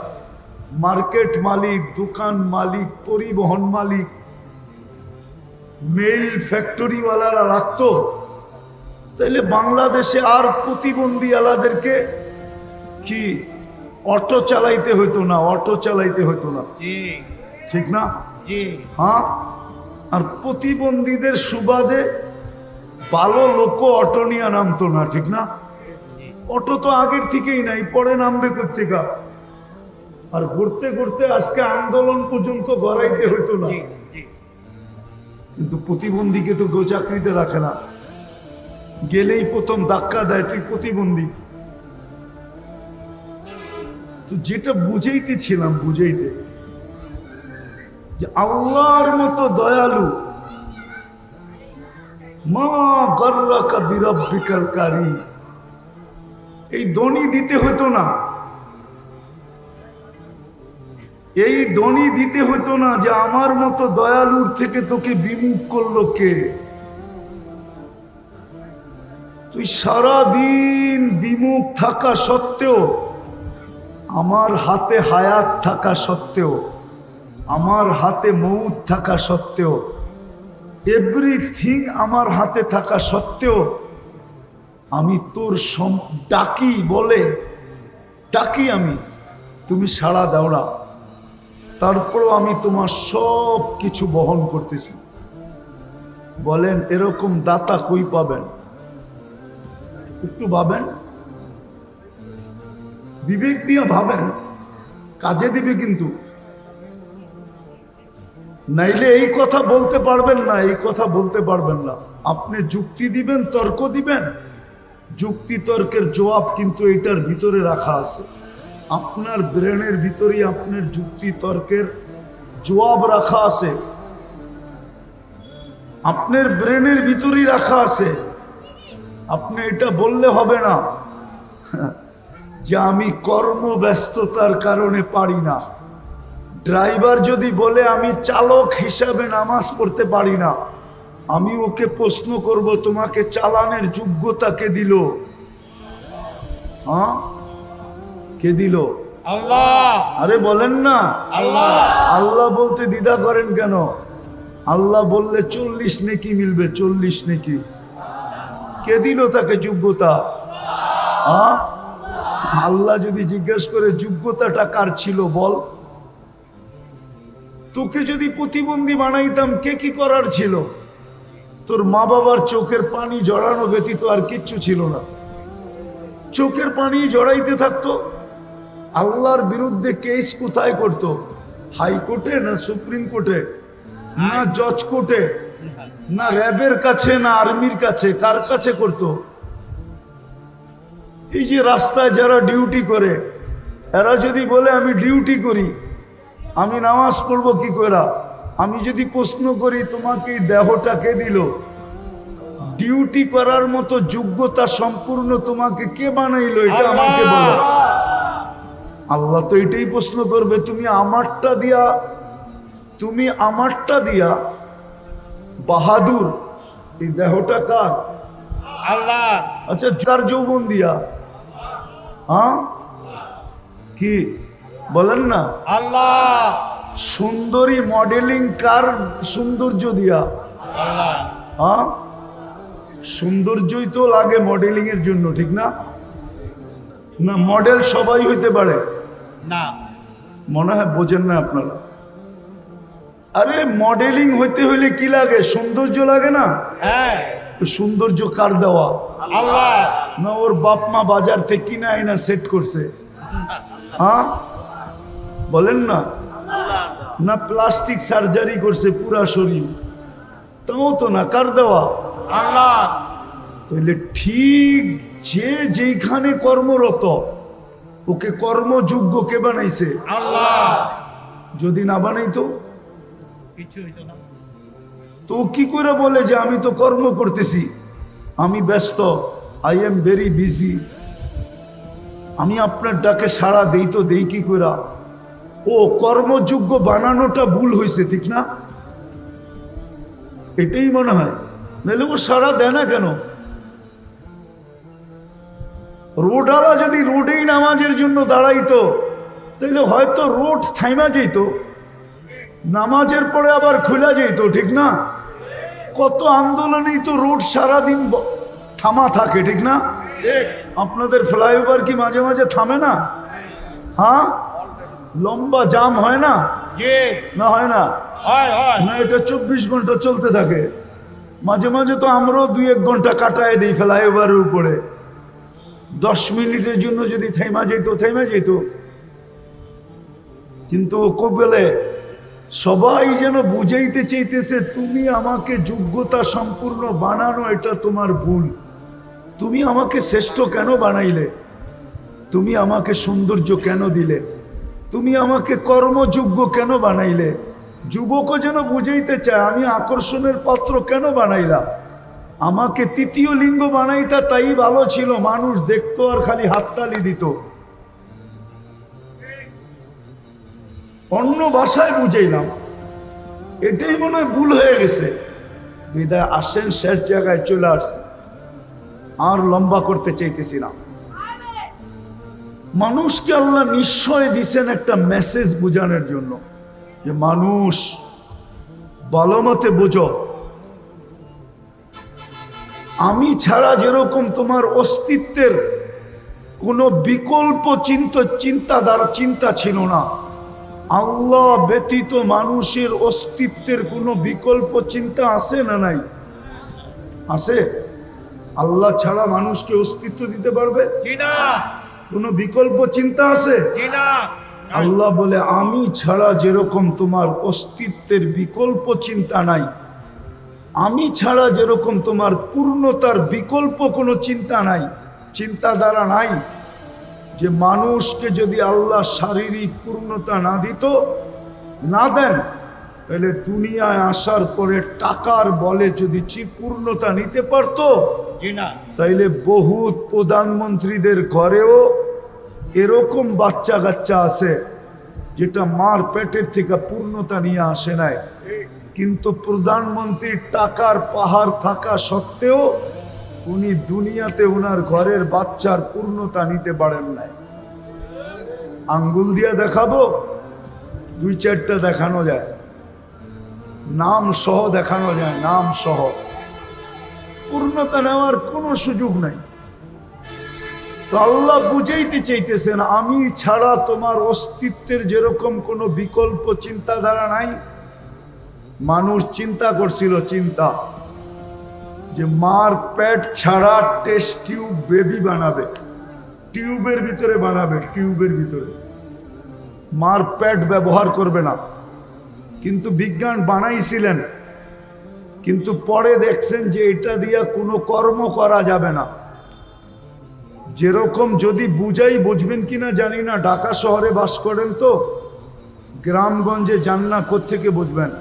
মার্কেট মালিক, দোকান মালিক, পরিবহন মালিক, মেল ফ্যাক্টরিওয়ালারা রাখতো, তাহলে বাংলাদেশে আর প্রতিবন্ধী আলাদেরকে কি অটো চালাইতে হইতো না, অটো চালাইতে হইতো না,
জি,
ঠিক না?
জি,
হ্যাঁ, আর প্রতিবন্ধীদের সুবাদে ভালো লোক অটো নিয়ে নামতো না, ঠিক না? অটো তো আগের থেকেই নাই, পরে নামবে কোথেকে? আর ঘুরতে ঘুরতে আজকে আন্দোলন পর্যন্ত গড়াইতে হইতো না।
জি, জি।
কিন্তু প্রতিবন্ধীকে তো কেউ চাকরিতে রাখে না, গেলেই প্রথম ধাক্কা দেয়, তুই প্রতিবন্ধী। তো যেটা বুঝাইতেছিলাম, বুঝাইতে যে আল্লাহর মতো দয়ালু, মা গর্রাকা বিরাব্বিকাল কারীম, এই ধ্বনি দিতে হতো না, এই ধ্বনি দিতে হতো না যে আমার মতো দয়ালুর থেকে তোকে বিমুখ করলো কে? তুই সারাদিন বিমুখ থাকা সত্ত্বেও, আমার হাতে হায়াত থাকা সত্ত্বেও, আমার হাতে মউত থাকা সত্ত্বেও, এভরিথিং আমার হাতে থাকা সত্ত্বেও আমি তোর ডাকি বলে ডাকি আমি, তুমি সাড়া দাও না। তারপরও আমি তোমার সব কিছু বহন করতেছি। বলেন এরকম দাতা কই পাবেন? একটু ভাবেন, বিবেক দিয়ে ভাবেন, কাজে দিবে কিন্তু। নাইলে এই কথা বলতে পারবেন না, এই কথা বলতে পারবেন না। আপনি যুক্তি দিবেন, তর্ক দিবেন, যুক্তি তর্কের জবাব কিন্তু এটার ভিতরে রাখা আছে। আপনার ব্রেনের ভিতরেই আপনার যুক্তি তর্কের জবাব রাখা আছে, আপনার ব্রেনের ভিতরেই রাখা আছে। আপনি এটা বললে হবে না যে আমি কর্মব্যস্ততার কারণে পারি না। ড্রাইভার যদি বলে আমি চালক হিসাবে নামাজ পড়তে পারি না, আমি ওকে প্রশ্ন করব তোমাকে চালানের যোগ্যতা কে দিল? হ্যাঁ, কে দিল?
আল্লাহ।
আরে বলেন না।
আল্লাহ।
আল্লাহ বলতে দ্বিধা করেন কেন? আল্লাহ বললে 40 নেকি মিলবে, 40 নেকি। কে দিল তাকে যোগ্যতা? হ্যাঁ, আল্লাহ যদি জিজ্ঞেস করে যোগ্যতাটা কার ছিল বল। তোকে যদি প্রতিবন্ধী বানাইতাম কে কি করার ছিল? তোর মা বাবার চোখের পানি জড়ানো ব্যতীত আর কিচ্ছু ছিল না। চোখের পানি জড়াইতে থাকতো। আল্লাহর বিরুদ্ধে কেস কোথায় করতো? হাইকোর্টে না সুপ্রিম কোর্টে না জজ কোর্টে না র্যাবের কাছে না আর্মির কাছে? কার কাছে করতো? এই যে রাস্তায় যারা ডিউটি করে, এরা যদি বলে আমি ডিউটি করি, আমি নামাজ পড়বো কি করে? আমি যদি প্রশ্ন করি তোমাকে এই দেহটা কে দিল? ডিউটি করার মতো যোগ্যতা সম্পূর্ণ তোমাকে কে বানাইলো? এটা আমাকে বলো। আল্লাহ তো এটাই প্রশ্ন করবে, তুমি আমারটা দিয়া বাহাদুর, এই দেহটা কার?
আল্লাহ।
আচ্ছা, কার যৌবন দিয়া? হ্যাঁ, কি বলেন না?
আল্লাহ।
সুন্দরী মডেলিং কার সৌন্দর্য দিয়া?
আল্লাহ।
হ্যাঁ, সৌন্দর্যই তো লাগে মডেলিং এর জন্য, ঠিক না? না মডেল সবাই হইতে পারে
না।
মনে হয় বোঝেন না আপনারা। আরে মডেলিং হইতে হইলে কি লাগে? সৌন্দর্য লাগে না?
হ্যাঁ।
সৌন্দর্য কার দেওয়া?
আল্লাহ।
না ওর বাপ মা বাজার থেকে কিনা আইনা সেট করছে? হ্যাঁ, বলেন না। না প্লাস্টিক সার্জারি করছে পুরা শরীর? তাও তো না, কার দেওয়া?
আল্লাহ।
তাহলে ঠিক যে যেইখানে কর্মরত ওকে কর্মযোগ্য কে বানাইছে?
আল্লাহ।
যদি না বানাইতো
কিছু হইতো না।
তো কি করে বলে যে আমি তো কর্ম করতেছি, আমি ব্যস্ত, আই এম ভেরি বিজি, আমি আপনার ডাকে সাড়া দেই তো দেই কি করে? ও কর্মযোগ্য বানানোটা ভুল হয়েছে, ঠিক না? এটাই মনে হয়। নাহলে ও সাড়া দেয় না কেন? রোডওয়ালা যদি রোডেই নামাজের জন্য দাঁড়াইতো তাহলে হয়তো রোড থাইমা যেত, নামাজের পরে আবার খুলে যেত, ঠিক না? কত আন্দোলনেই তো রোড সারাদিন থামা থাকে, ঠিক না? আপনাদের ফ্লাইওভার কি মাঝে মাঝে থামে না? হ্যাঁ, লম্বা জাম হয় না?
জি।
না হয় না?
হয় হয়।
না, এটা 24 ঘন্টা চলতে থাকে। মাঝে মাঝে তো আমরাও 2-1 ঘন্টা কাটায় দিই ফ্লাইওভারের উপরে। 10 মিনিটের জন্য যদি থেমা যেত। কিন্তু ও কবেলে সবাই যেন বুঝাইতে চাইতেছে তুমি আমাকে যোগ্যতা সম্পূর্ণ বানানো, এটা তোমার ভুল। তুমি আমাকে শ্রেষ্ঠ কেন বানাইলে? তুমি আমাকে সৌন্দর্য কেন দিলে? তুমি আমাকে কর্মযোগ্য কেন বানাইলে? যুবকও যেন বুঝাইতে চায় আমি আকর্ষণের পাত্র কেন বানাইলাম? আমাকে তৃতীয় লিঙ্গ বানাইতা তাই ভালো ছিল, মানুষ দেখতো আর খালি হাততালি দিত। অন্য ভাষায় বুঝাইলাম, এটাই মনে হয় ভুল হয়ে গেছে। বিদায় আসেন, শেষ জায়গায় চলে আসছে, আর লম্বা করতে চাইতেছি না। মানুষকে আল্লাহ নিশ্চয় দিছেন একটা মেসেজ বোঝানোর জন্য, যে মানুষ ভালো মতে বোঝো, আমি ছাড়া যেরকম তোমার অস্তিত্বের কোনো বিকল্প চিন্তা ছিল না, আল্লাহ ব্যতীত মানুষের অস্তিত্বের কোনো বিকল্প চিন্তা আছে না নাই? আছে? আল্লাহ ছাড়া মানুষকে অস্তিত্ব দিতে পারবে?
জি না,
কোনো বিকল্প চিন্তা আছে?
জি না।
আল্লাহ বলে আমি ছাড়া যেরকম তোমার অস্তিত্বের বিকল্প চিন্তা নাই, আমি ছাড়া যেরকম তোমার পূর্ণতার বিকল্প কোনো চিন্তা নাই, চিন্তাধারা নাই, যে মানুষকে যদি আল্লাহ শারীরিক পূর্ণতা না দিত, না দেন, তাহলে দুনিয়ায় আসার পরে টাকার বলে যদি পূর্ণতা নিতে পারতো,
জি না।
তাইলে বহুত প্রধানমন্ত্রীদের ঘরেও এরকম বাচ্চা কাচ্চা আছে যেটা মার পেটের থেকে পূর্ণতা নিয়ে আসে নাই, কিন্তু প্রধানমন্ত্রীর টাকার পাহাড় থাকা সত্ত্বেও উনি দুনিয়াতে ওনার ঘরের বাচ্চার পূর্ণতা নিতে পারেন নাই। আঙ্গুল দিয়ে দেখাবো? 2-4টা দেখানো যায়, নাম সহ দেখানো যায়, নাম সহ। পূর্ণতা নেওয়ার কোনো সুযোগ নাই। তো আল্লাহ বুঝাইতে চাইতেছেন আমি ছাড়া তোমার অস্তিত্বের যেরকম কোনো বিকল্প চিন্তাধারা নাই। মানুষ চিন্তা করছিল, চিন্তা যে মার পেট ছাড়া টেস্ট টিউব বেবি বানাবে, টিউবের ভিতরে বানাবে, টিউবের ভিতরে, মার পেট ব্যবহার করবে না। কিন্তু বিজ্ঞান বানাইছিলেন, কিন্তু পরে দেখছেন যে এটা দিয়া কোনো কর্ম করা যাবে না। যেরকম যদি বুঝাই, বুঝবেন কিনা জানি না, ঢাকা শহরে বাস করেন তো, গ্রামগঞ্জে যান না, কোত্থেকে বুঝবেন?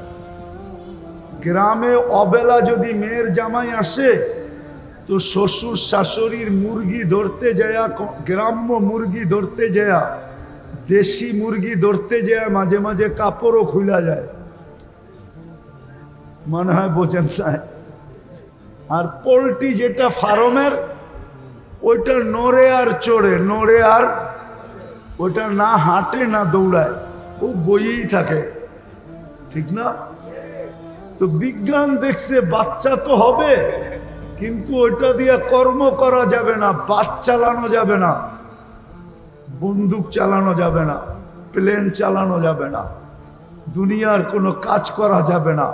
গ্রামে অবেলা যদি মেয়ের জামাই আসে তো শ্বশুর শাশুড়ির মুরগি ধরতে যায়া, গ্রাম্য মুরগি ধরতে যায়া, দেশি মুরগি ধরতে যায়, মাঝে মাঝে কাপড়ও খুলা যায়, মনে হয় বোঝেন না। আর পোলট্রি যেটা ফার্মের, ওইটা নড়ে আর চড়ে, নড়ে আর, ওইটা না হাঁটে না দৌড়ায়, ও বইয়েই থাকে, ঠিক না? তো বিজ্ঞান দেখছে বাচ্চা তো হবে, কিন্তু ওইটা দিয়ে কর্ম করা যাবে না, বাস চালানো যাবে না, বন্দুক চালানো যাবে না, প্লেন চালানো যাবে না, দুনিয়ার কোনো কাজ করা যাবে না।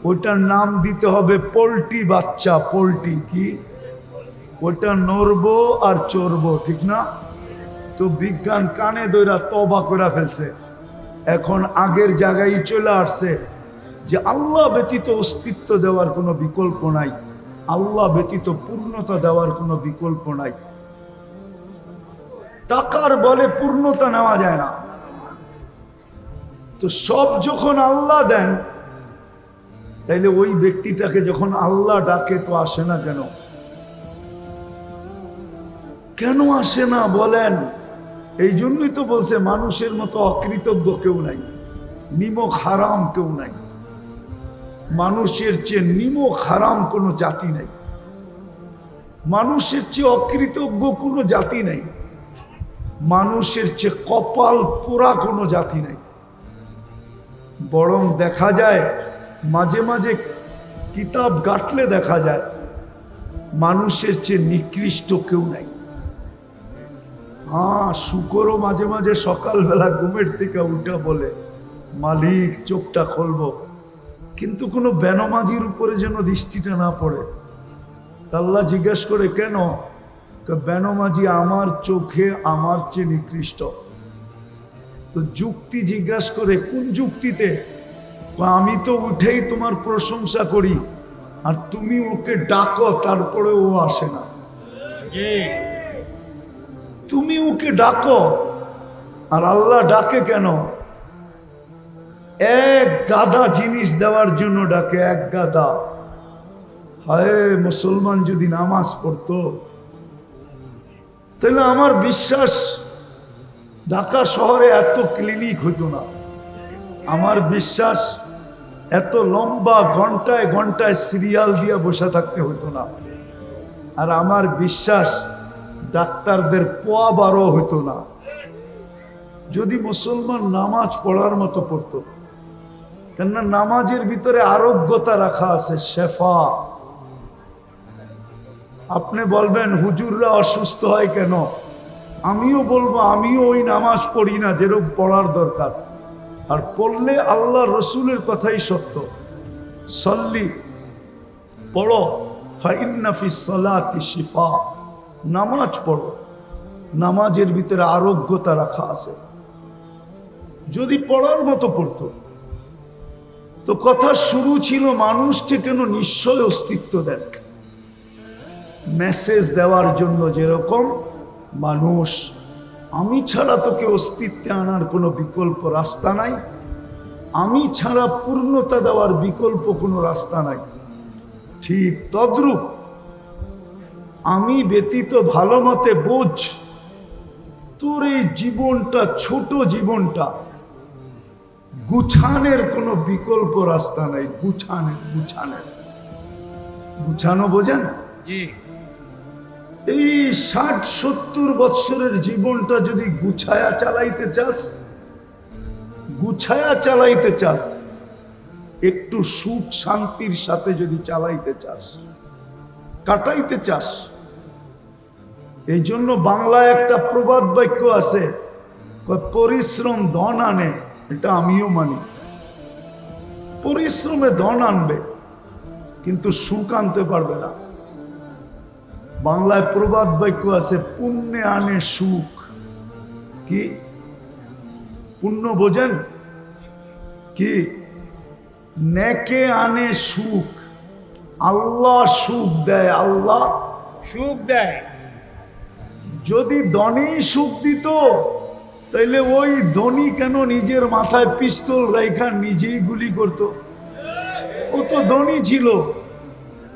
ওইটার নাম দিতে হবে পোলট্রি বাচ্চা। পোলট্রি কি? ওইটা নড়বো আর চড়বো, ঠিক না? তো বিজ্ঞান কানে দইরা তওবা করে ফেলছে, এখন আগের জায়গায় চলে আসছে যে আল্লাহ ব্যতীত অস্তিত্ব দেওয়ার কোনো বিকল্প নাই, আল্লাহ ব্যতীত পূর্ণতা দেওয়ার কোনো বিকল্প নাই। টাকার বলে পূর্ণতা নেওয়া যায় না। তো সব যখন আল্লাহ দেন, তাইলে ওই ব্যক্তিটাকে যখন আল্লাহ ডাকে তো আসে না কেন? কেন আসে না বলেন? এই জন্যই তো বলছে মানুষের মতো অকৃতজ্ঞ কেউ নাই, নিমক হারাম কেউ নাই। মানুষের চেয়ে নিমক হারাম কোনো জাতি নাই, মানুষের চেয়ে অকৃতজ্ঞ কোনো জাতি নাই, মানুষের চেয়ে কপাল পোড়া কোনো জাতি নাই। বরং দেখা যায় মাঝে মাঝে কিতাব ঘাটলে দেখা যায় মানুষের চেয়ে নিকৃষ্ট কেউ নাই। হ্যাঁ, শুকরও মাঝে মাঝে সকালবেলা ঘুমের থেকে উঠা বলে মালিক চোখটা খুলবো, কিন্তু কোনো বেনমাজির উপরে যেন দৃষ্টিটা না পড়ে। আল্লাহ জিজ্ঞেস করে কেন? বেনমাজি আমার চোখে আমার চেয়ে নিকৃষ্ট। তো যুক্তি জিজ্ঞাসা করে, কোন যুক্তিতে? আমি তো উঠেই তোমার প্রশংসা করি আর তুমি ওকে ডাকো, তারপরে ও আসে না। তুমি ওকে ডাকো আর আল্লাহ ডাকে কেন? এক গাদা জিনিস দেওয়ার জন্য ডাকে, এক গাদা। হায়, মুসলমান যদি নামাজ পড়তো তাহলে আমার বিশ্বাস ঢাকা শহরে এত ক্লিনিক হতো না, আমার বিশ্বাস এত লম্বা ঘন্টায় ঘন্টায় সিরিয়াল দিয়ে বসে থাকতে হতো না, আর আমার বিশ্বাস ডাক্তারদের পোয়া বারো হতো না যদি মুসলমান নামাজ পড়ার মতো পড়তো। কেননা নামাজের ভিতরে আরোগ্যতা রাখা আছে, শেফা। আপনি বলবেন হুজুররা অসুস্থ হয় কেন? আমিও বলবো আমিও ওই নামাজ পড়ি না যেরকম পড়ার দরকার, আর পড়লে আল্লাহ রসুলের কথাই সত্য। সল্লি পড়ো, ফাইন্না ফিস সালাতি শিফা, নামাজ পড়ো, নামাজের ভিতরে আরোগ্যতা রাখা আছে। যদি পড়ার মতো পড়তো তো কথা শুরু ছিল মানুষকে কেন নিশ্চয় অস্তিত্ব দেন, মেসেজ দেওয়ার জন্য। যেরকম মানুষ আমি ছাড়া তোকে অস্তিত্বে আনার কোনো বিকল্প রাস্তা নাই, আমি ছাড়া পূর্ণতা দেওয়ার বিকল্প কোনো রাস্তা নাই, ঠিক তদ্রূপ আমি ব্যতীত ভালো মতে বোঝ, তোর এই জীবনটা, ছোট জীবনটা গুছানের কোনো বিকল্প রাস্তা নাই। গুছানো বোঝেন?
জি।
এই 60-70 বৎসরের জীবনটা যদি গুছায়া চালাইতে চাস, একটু সুখ শান্তির সাথে যদি চালাইতে চাস, কাটাইতে চাস, এই জন্য বাংলায় একটা প্রবাদ বাক্য আছে, পরিশ্রম ধন আনে। এটা আমিও মানি, পরিশ্রমে ধন আনবে কিন্তু সুখ আনতে পারবে না। বাংলায় প্রবাদ বাক্য আছে, পুণ্যে আনে সুখ। কি পুণ্য বোঝেন? কি নেকে আনে সুখ। আল্লাহ সুখ দেয়, আল্লাহ
সুখ দেয়।
যদি ধনী সুখ দিত তাইলে ওই ধনী কেন নিজের মাথায় পিস্তল রেখা নিজেই গুলি করত? ও তো ধনী ছিল,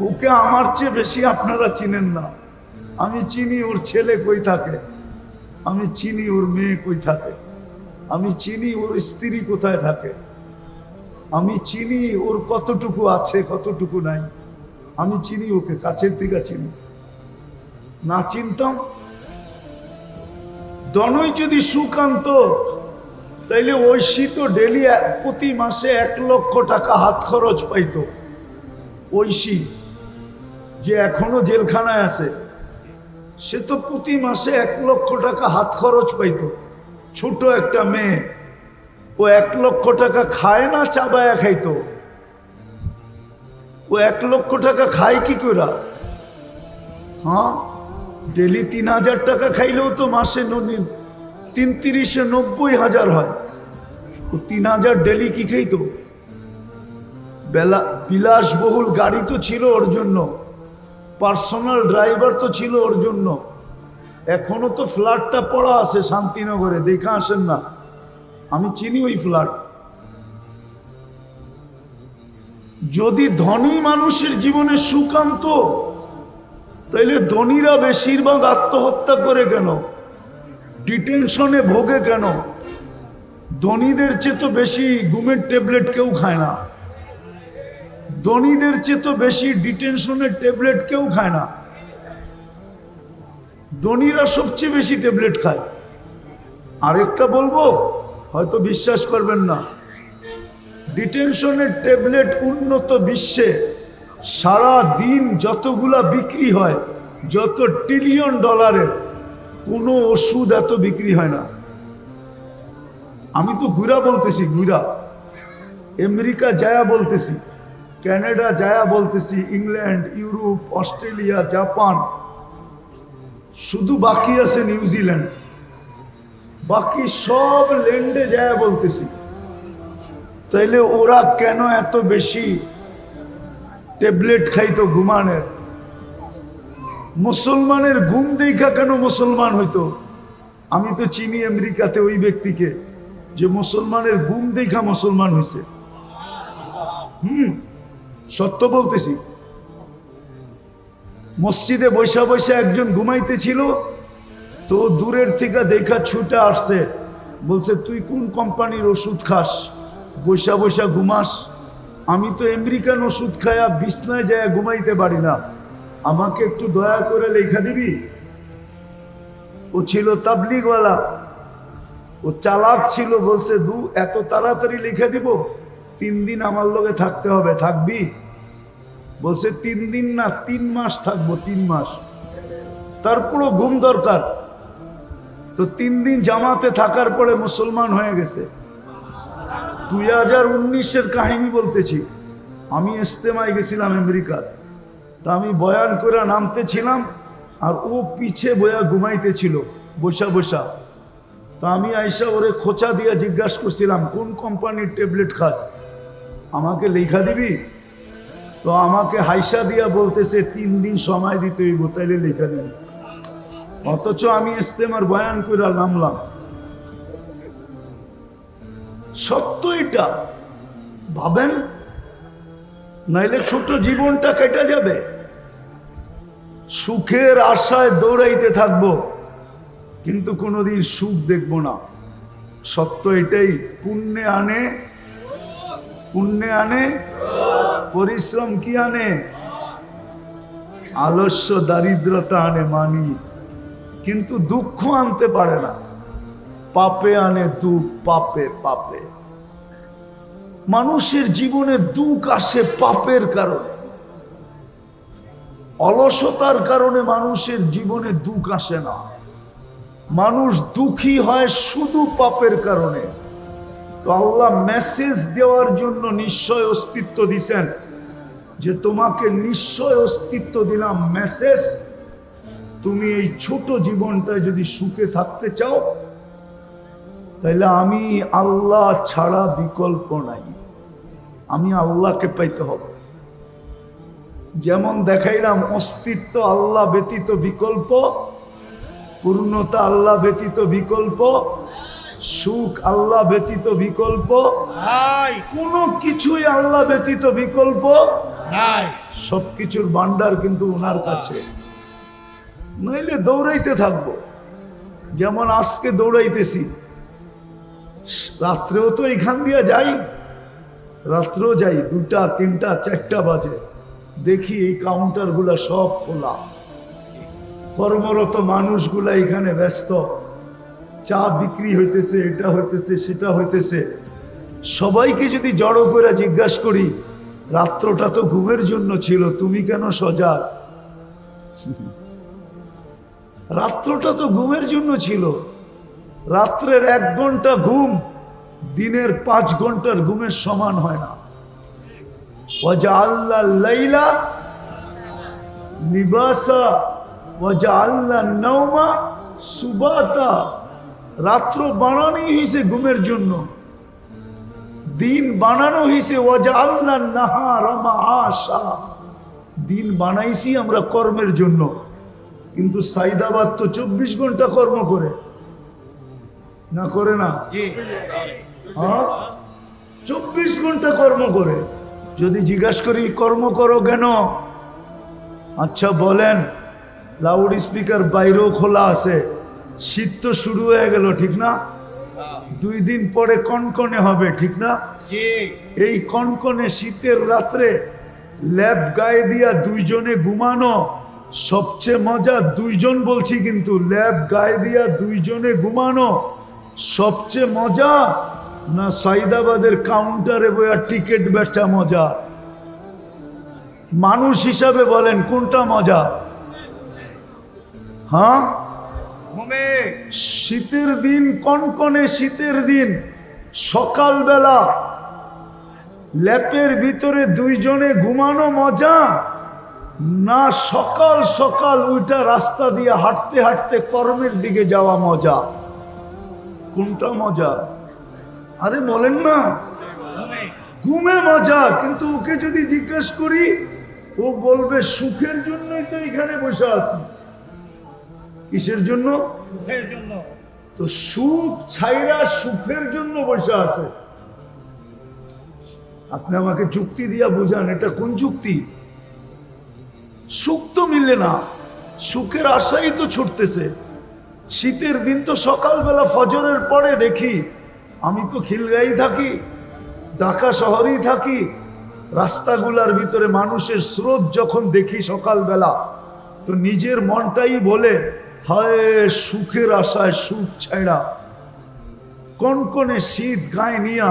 ওকে আমার চেয়ে বেশি আপনারা চিনেন না। আমি চিনি ওর ছেলে কই থাকে, আমি চিনি ওর মেয়ে কই থাকে, আমি চিনি ওর স্ত্রী কোথায় থাকে, আমি চিনি ওর কতটুকু আছে কতটুকু নাই, আমি চিনি ওকে, কাছের থেকে চিনি। না চিনতাম, দনই যদি সুখ আনতো তাইলে ঐশী তো ডেলি প্রতি মাসে 1 লক্ষ টাকা হাত খরচ পাইতো। ঐশী যে এখনো জেলখানায় আছে, সে তো প্রতি মাসে 1 লক্ষ টাকা হাত খরচ পাইতো। ছোট একটা মেয়ে, ও 1 লক্ষ টাকা খায় না, চাবায়া খাইতো। ও 1 লক্ষ টাকা খায় কি করে? হ্যাঁ, ডেলি 3000 টাকা খাইলেও তো মাসে 3-3-90,000 হয়। ও 3000 ডেলি কি খাইতো? বিলাসবহুল গাড়ি তো ছিল ওর জন্য, পার্সোনাল ড্রাইভার তো ছিল ওর জন্য। এখনো তো ফ্ল্যাটটা পড়া আছে শান্তিনগরে, দেখা আসেন না? আমি চিনি ওই ফ্ল্যাট। যদি ধনী মানুষের জীবনে সুখ আনতো তাইলে ধনীরা বেশিরভাগ আত্মহত্যা করে কেন, ডিটেনশনে ভোগে কেন? ধনীদের চেয়ে তো বেশি ঘুমের ট্যাবলেট কেউ খায় না, ধনীদের চেয়ে তো বেশি ডিটেনশনের ট্যাবলেট কেউ খায় না। ধনীরা সবচেয়ে বেশি ট্যাবলেট খায়। আরেকটা বলবো, হয়তো বিশ্বাস করবেন না, ডিটেনশনের ট্যাবলেট উন্নত বিশ্বে সারা দিন যতগুলা বিক্রি হয়, যত $1 ট্রিলিয়ন, কোনো ওষুধ এত বিক্রি হয় না। আমি তো ঘুরা বলতেছি, ঘুরা আমেরিকা যায়া বলতেছি, কানাডা যায়া বলতেছি, ইংল্যান্ড, ইউরোপ, অস্ট্রেলিয়া, জাপান, শুধু বাকি আছে নিউজিল্যান্ড। বাকি সব ল্যান্ডে যায়া বলতেছি। তাইলে ওরা কেন এত বেশি ট্যাবলেট খাইতো ঘুমানের? মুসলমানের ঘুম দেখা কেন মুসলমান হইতো? আমি তো চিনি আমেরিকাতে ওই ব্যক্তিকে যে মুসলমানের ঘুম দেখা মুসলমান হয়েছে। সত্য বলতেছি। মসজিদে বৈশা বৈশা একজন ঘুমাইতেছিল, তো দূরের থেকে দেখা ছুটে আসছে, বলছে তুই কোন কোম্পানির ওষুধ খাস, বৈশা বৈশা ঘুমাস? আমি তো আমেরিকান ওষুধ খায়া বিছনায় যায় ঘুমাইতে পারি না, আমাকে একটু দয়া করে লেখা দিবি? ও ছিল তাবলিগওয়ালা, ও চালাক ছিল, বলছে এত তাড়াতাড়ি লিখে দিব? 3 দিন আমার লগে থাকতে হবে। থাকবি? বলছে 3 দিন না, 3 মাস থাকবো, 3 মাস। তারপরও ঘুম দরকার। তো 3 দিন জামাতে থাকার পরে মুসলমান হয়ে গেছে। 2019-এর কাহিনী বলতেছি। আমি ইস্তেমায় গেছিলাম আমেরিকার, তা আমি বয়ান করে নামতেছিলাম আর ও পিছে বয়া ঘুমাইতেছিল বসা বসা। তা আমি আইসা ওরে খোঁচা দিয়া জিজ্ঞাসা করছিলাম, কোন কোম্পানির ট্যাবলেট খাস, আমাকে লেখা দিবি? তো আমাকে হাইসা দিয়া বলতেছে 3 দিন সময় দিতে হইব, তাইলে লেখা দিবি। অথচ আমি ইস্তেমার বয়ান করে নামলাম। সত্য এটা, ভাবেন, নাইলে ছোট জীবনটা কেটে যাবে। সুখের আশায় দৌড়াইতে থাকবো, কিন্তু কোনোদিন সুখ দেখবো না। সত্য এটাই। পুণ্যে আনে, পুণ্যে আনে, পরিশ্রম কি আনে? আলস্য দারিদ্রতা আনে মানি, কিন্তু দুঃখ আনতে পারে না। পাপে আনে দুঃখ, পাপে পাপে। মানুষের জীবনে দুঃখ আসে পাপের কারণে, অলসতার কারণে মানুষের জীবনে দুঃখ আসে না। মানুষ দুঃখী হয় শুধু পাপের কারণে। তো আল্লাহ মেসেজ দেওয়ার জন্য নিশ্চয় অস্তিত্ব দিছেন, যে তোমাকে নিশ্চয় অস্তিত্ব দিলাম মেসেজ, তুমি এই ছোট জীবনটায় যদি সুখে থাকতে চাও, তাইলে আমি আল্লাহ ছাড়া বিকল্প নাই, আমি আল্লাহকে পাইতে হবে। যেমন দেখাইলাম অস্তিত্ব আল্লাহ ব্যতীত বিকল্প, পূর্ণতা আল্লাহ ব্যতীত বিকল্প, সুখ আল্লাহ ব্যতীত বিকল্প,
নাই
কোনো কিছুই আল্লাহ ব্যতীত বিকল্প
নাই।
সবকিছুর ভান্ডার কিন্তু ওনার কাছে। নইলে দৌড়াইতে থাকবো, যেমন আজকে দৌড়াইতেছি। রাত্রেও তো এখান দিয়ে যাই, রাত্রেও যাই, 2টা 3টা 4টা বাজে, দেখি এই কাউন্টারগুলা সব খোলা, কর্মরত মানুষগুলা এখানে ব্যস্ত, চা বিক্রি হইতেছে, এটা হইতেছে, সেটা হইতেছে। সবাইকে যদি জড়ো করে জিজ্ঞাসা করি, রাত্রটা তো ঘুমের জন্য ছিল, তুমি কেন সজাগ? রাত্রটা তো ঘুমের জন্য ছিল। রাত্রের 1 ঘন্টা ঘুম দিনের 5 ঘন্টার ঘুমের সমান হয় না। ওয়াজআলনা লাইলা লিবাসা ওয়াজআলনা নাওমা সুবাতা। রাত্র বানানো হয়েছে ঘুমের জন্য, দিন বানানো হয়েছে ওয়াজআলনা নাহারা মাআশা। দিন বানাইছি আমরা কর্মের জন্য, কিন্তু সাইদাবাদ তো 24 ঘন্টা কর্ম করে, না করে না?
জি,
হ্যাঁ, 24 ঘন্টা কর্ম করে। যদি জিজ্ঞাসা করি কর্ম করো কেন, আচ্ছা বলেন, লাউড স্পিকার বাইরেও খোলা আছে, শীত তো শুরু হয়ে গেল, ঠিক না? 2 দিন পরে কনকনে হবে, ঠিক না?
জি,
এই কনকনে শীতের রাত্রে ল্যাব গায়ে দিয়া 2 জনে ঘুমানো সবচেয়ে মজা। 2 জন বলছি, কিন্তু ল্যাব গায়ে দিয়া 2 জনে ঘুমানো সবচেয়ে মজা, না সাইদাবাদের কাউন্টারে বইয়া টিকিট বেচা মজা? মানুষ হিসাবে বলেন কোনটা মজা? হ্যাঁ,
ঘুমে
শীতের দিন, কনকনে শীতের দিন, সকালবেলা ল্যাপের ভিতরে 2 জনে ঘুমানো মজা, না সকাল সকাল ওইটা রাস্তা দিয়ে হাঁটতে হাঁটতে কর্মের দিকে যাওয়া মজা? কোনটা মজা? আরে বলেন না।
ঘুমে
ঘুমে মজা, কিন্তু ওকে যদি জিজ্ঞেস করি, ও বলবে সুখের জন্যই তো এখানে বসে আছি। কিসের জন্য?
সুখের জন্য।
তো সুখ ছাইরা সুখের জন্য বসে আছে। আপনি আমাকে যুক্তি দিয়া বুঝান, এটা কোন যুক্তি? সুখ তো মিলে না, সুখের আশাই তো ছুটতেছে। শীতের দিন তো সকালবেলা ফজরের পরে দেখি, আমি তো খিলগাঁই থাকি, ঢাকা শহরেই থাকি, রাস্তাগুলার ভিতরে মানুষের স্রোত যখন দেখি সকালবেলা, তো নিজের মনটাই বলে, হায় সুখের আশায় সুখ ছাইড়া কনকনে শীত গায়ে নিয়া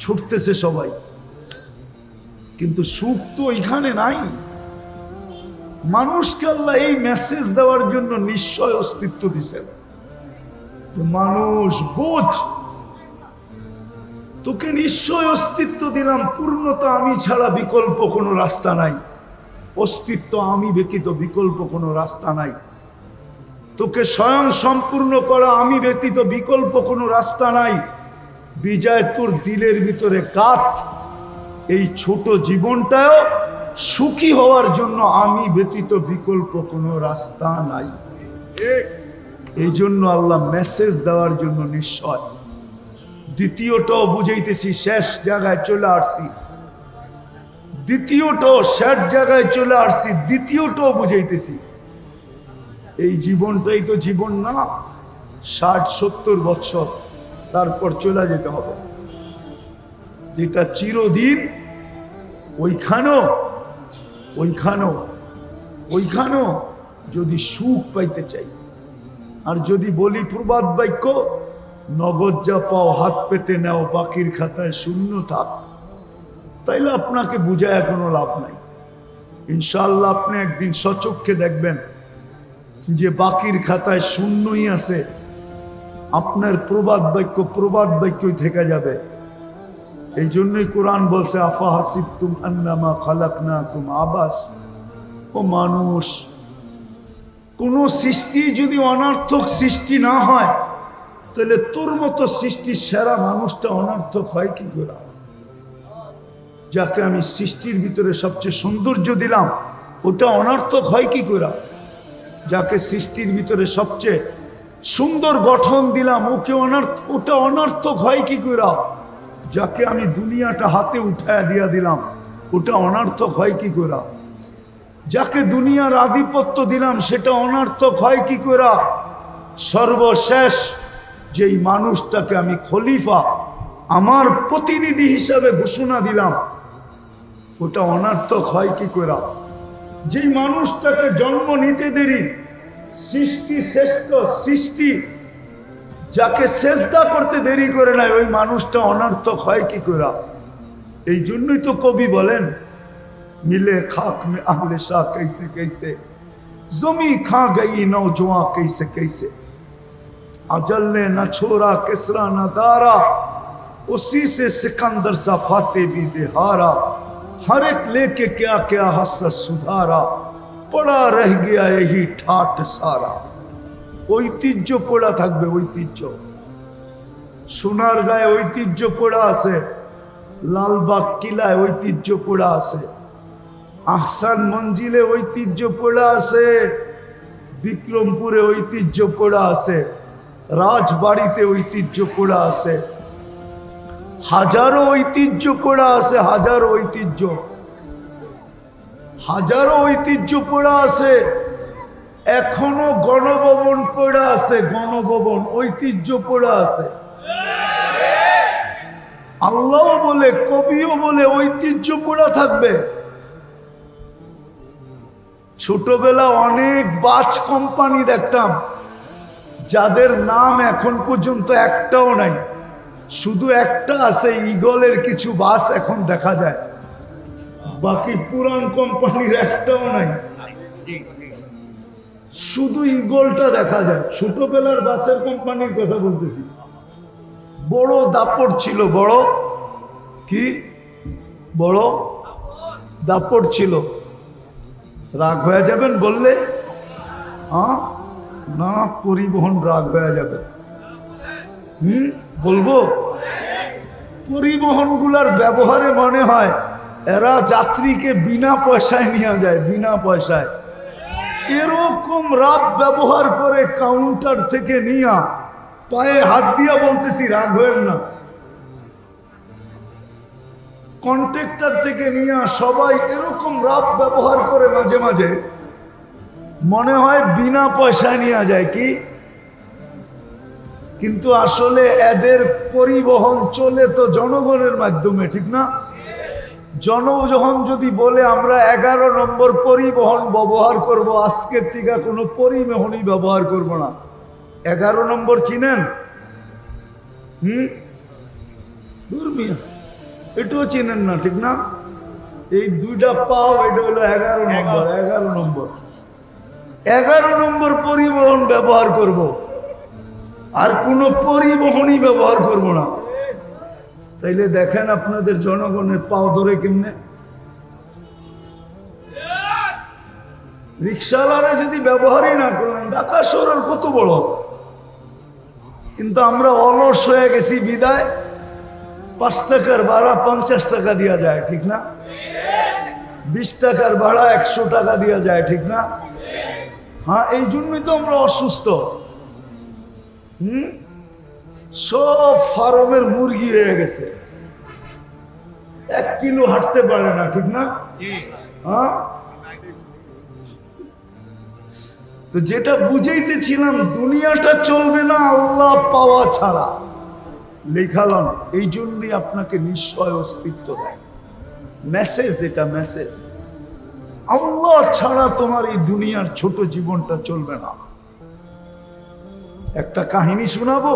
ছুটতেছে সবাই, কিন্তু সুখ তো এখানে নাই। মানুষকে আল্লাহ এই মেসেজ দেওয়ার জন্য নিশ্চয় অস্তিত্ব দিছেন, মানুষ বোঝ, তোকে নিশ্চয় অস্তিত্ব দিলাম, পূর্ণতা আমি ছাড়া বিকল্প কোনো রাস্তা নাই, অস্তিত্ব আমি ব্যতীত বিকল্প কোনো রাস্তা নাই, তোকে স্বয়ং সম্পূর্ণ করা আমি ব্যতীত বিকল্প কোনো রাস্তা নাই। বিজয় তোর দিলের ভিতরে কাত, এই ছোট জীবনটাও সুখী হওয়ার জন্য আমি ব্যতীত বিকল্প কোনো রাস্তা নাই। এই জন্য আল্লাহ মেসেজ দেওয়ার জন্য নিশ্চয়। দ্বিতীয়টাও বুঝাইতেছি, শেষ জায়গায় চলে আসছি, দ্বিতীয়টাও শেষ জায়গায় চলে আসছি, দ্বিতীয়টাও বুঝাইতেছি। এই জীবনটাই তো জীবন না, 60-70 বছর, তারপর চলে যেতে হবে। যেটা চিরদিন, ওইখানেও যদি সুখ পাইতে চাই, আর যদি বলি প্রবাদ বাক্য, নগদ যা পাও হাত পেতে নেও, বাকির খাতায় শূন্য থাক, তাইলে আপনাকে বুঝায় কোনো লাভ নাই। ইনশাআল্লাহ আপনি একদিন সচক্ষে দেখবেন যে বাকির খাতায় শূন্যই আছে, আপনার প্রবাদ বাক্যই থেকে যাবে। এই জন্যই কোরআন বলছে, আফা হাসিবতুম আন্নামা খালাকনাকুম আবাস। ও মানুষ, কোন সৃষ্টি যদি অনর্থক সৃষ্টি না হয়, তাহলে তোর মতো সৃষ্টির সেরা মানুষটা অনর্থক হয় কি করে? যাকে আমি সৃষ্টির ভিতরে সবচেয়ে সৌন্দর্য দিলাম, ওটা অনর্থক হয় কি করে? যাকে সৃষ্টির ভিতরে সবচেয়ে সুন্দর গঠন দিলাম, ওটা অনর্থক হয় কি করে? যাকে আমি দুনিয়াটা হাতে উঠায় দিয়া দিলাম, ওটা অনর্থক হয় কি করে? যাকে দুনিয়ার আধিপত্য দিলাম, সেটা অনর্থক হয় কি করে? সর্বশেষ যেই মানুষটাকে আমি খলিফা, আমার প্রতিনিধি হিসাবে ঘোষণা দিলাম, ওটা অনর্থক হয় কি করে? যেই মানুষটাকে জন্ম নিতে দেরি, সৃষ্টি শ্রেষ্ঠ সৃষ্টি, যাকে সেজদা করতে দেরি করে নাই, ওই মানুষটা অনর্থক হয় কি করে? এই জন্যই তো কবি বলেন, মিলে খাক মে আহলে শাহ कैसे कैसे, जमी खा गई नौजवां कैसे कैसे, अजल ने न छोड़ा किसरा न दारा, उसी से सिकंदर सा फाते भी देहारा, हर एक लेके क्या क्या हसत सुधारा, पड़ा रह गया यही ठाट सारा। ঐতিহ্য পড়া থাকবে, ঐতিহ্য। সোনার গায়ে ঐতিহ্য পড়া আছে, লালবাগ কিলায় ঐতিহ্য পড়া আছে, আহসান মঞ্জিলে ঐতিহ্য পড়া আছে, বিক্রমপুরে ঐতিহ্য পড়া আছে, রাজবাড়িতে ঐতিহ্য পড়া আছে, হাজারো ঐতিহ্য পড়া আছে, হাজারো ঐতিহ্য পড়া আছে। এখনো গণভবন পড়া আছে, গণভবন ঐতিহ্য পড়া আছে। আল্লাহ বলে, কবিও বলে, ঐতিহ্য পড়া থাকবে। ছোটবেলা অনেক বাস কোম্পানি দেখতাম, যাদের নাম এখন পর্যন্ত একটাও নাই, শুধু একটা আছে, ঈগলের কিছু বাস এখন দেখা যায়, বাকি পুরান কোম্পানির একটাও নাই, শুধু ঈগলটা দেখা যায়। ছোটবেলার বাসের কোম্পানির কথা বলতেছি। বড় দাপট ছিল, বড় দাপট ছিল। রাগ হয়ে যাবেন বললে? না, পরিবহন রাগ হয়ে যাবে। বলবো, পরিবহনগুলার ব্যবহারে মনে হয় এরা যাত্রীকে বিনা পয়সায় নিয়ে যায়, বিনা পয়সায়। এরকম রাব ব্যবহার করে, কাউন্টার থেকে নিয়া পায়ে হাত দিয়া বলতেছি, রাগ হয়েন না, কন্ট্রাক্টর থেকে নিয়া সবাই এরকম রাব ব্যবহার করে, মাঝে মাঝে মনে হয় বিনা পয়সায় নিয়ে যায় কি, কিন্তু আসলে এদের পরিবহন চলে তো জনগণের মাধ্যমে, ঠিক না? জনগণ যদি বলে আমরা 11 নম্বর পরিবহন ব্যবহার করব, আজকের থেকে কোনো পরিবহনই ব্যবহার করব না। 11 নম্বর চিনেন? দুর্মিয়া, এটাও চিনেন না, ঠিক না? এই দুইটা পাও, এটা হলো 11 নম্বর। 11 নম্বর পরিবহন ব্যবহার করব, আর কোনো পরিবহনই ব্যবহার করব না। তাইলে দেখেন আপনাদের জনগণের পাও ধরে কেমনে। রিক্সাওয়ালারা যদি ব্যবহারই না করেন, ঢাকা শহরের কত বড়, কিন্তু আমরা অলস হয়ে গেছি বিদায় 5 টাকার ভাড়া 50 টাকা দেওয়া যায়, ঠিক না? 20 টাকার ভাড়া 100 টাকা দেওয়া যায়, ঠিক না? হ্যাঁ, এই জন্যই তো আমরা অসুস্থ। সব ফার্মের মুরগি হয়ে গেছে, 1 কিলো হাঁটতে পারে না, ঠিক না?
জি।
হ্যাঁ, তো যেটা বুঝাইতেছিলাম, দুনিয়াটা চলবে না আল্লাহ পাওয়া ছাড়া। লেখালাম এই জন্যই আপনাকে নিশ্চয় অস্তিত্ব দেয়। মেসেজ, এটা মেসেজ। আল্লাহ ছাড়া তোমার এই দুনিয়ার ছোট জীবনটা চলবে না। একটা কাহিনী শোনাবো।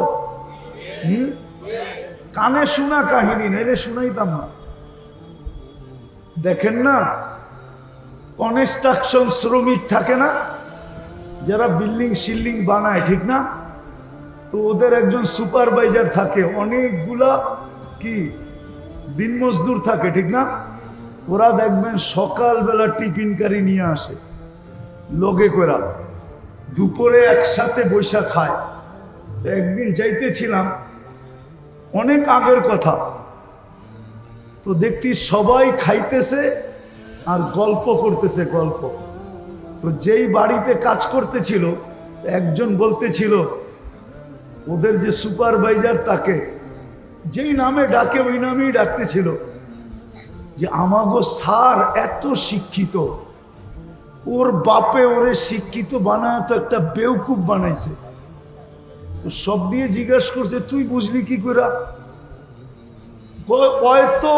কানে শোনা কাহিনী, নাইলে শুনাইতাম না। দেখেন না, কনস্ট্রাকশন শ্রমিক থাকে না, যারা বিল্ডিং শিল্ডিং বানায়, ঠিক না? তো ওদের একজন সুপারভাইজার থাকে, অনেকগুলা কি দিন মজদুর থাকে, ঠিক না? ওরা দেখবেন সকালবেলা টিফিন কারি নিয়ে আসে লগে করা, দুপুরে একসাথে বৈশা খায়। তো একদিন যাইতেছিলাম, অনেক আগের কথা, তো দেখছি সবাই খাইতেছে আর গল্প করতেছে, গল্প। তো যেই বাড়িতে কাজ করতেছিল, একজন বলতেছিল ওদের যে সুপারভাইজার, তাকে যেই নামে ডাকে ওই নামেই ডাকতেছিল, যে আমাগো স্যার এত শিক্ষিত, ওর বাপে ওরে শিক্ষিত বানায় তো একটা বেউকুফ বানাইছে। তো সব নিয়ে জিজ্ঞাসা করছে, তুই বুঝলি কি করে? হয়তো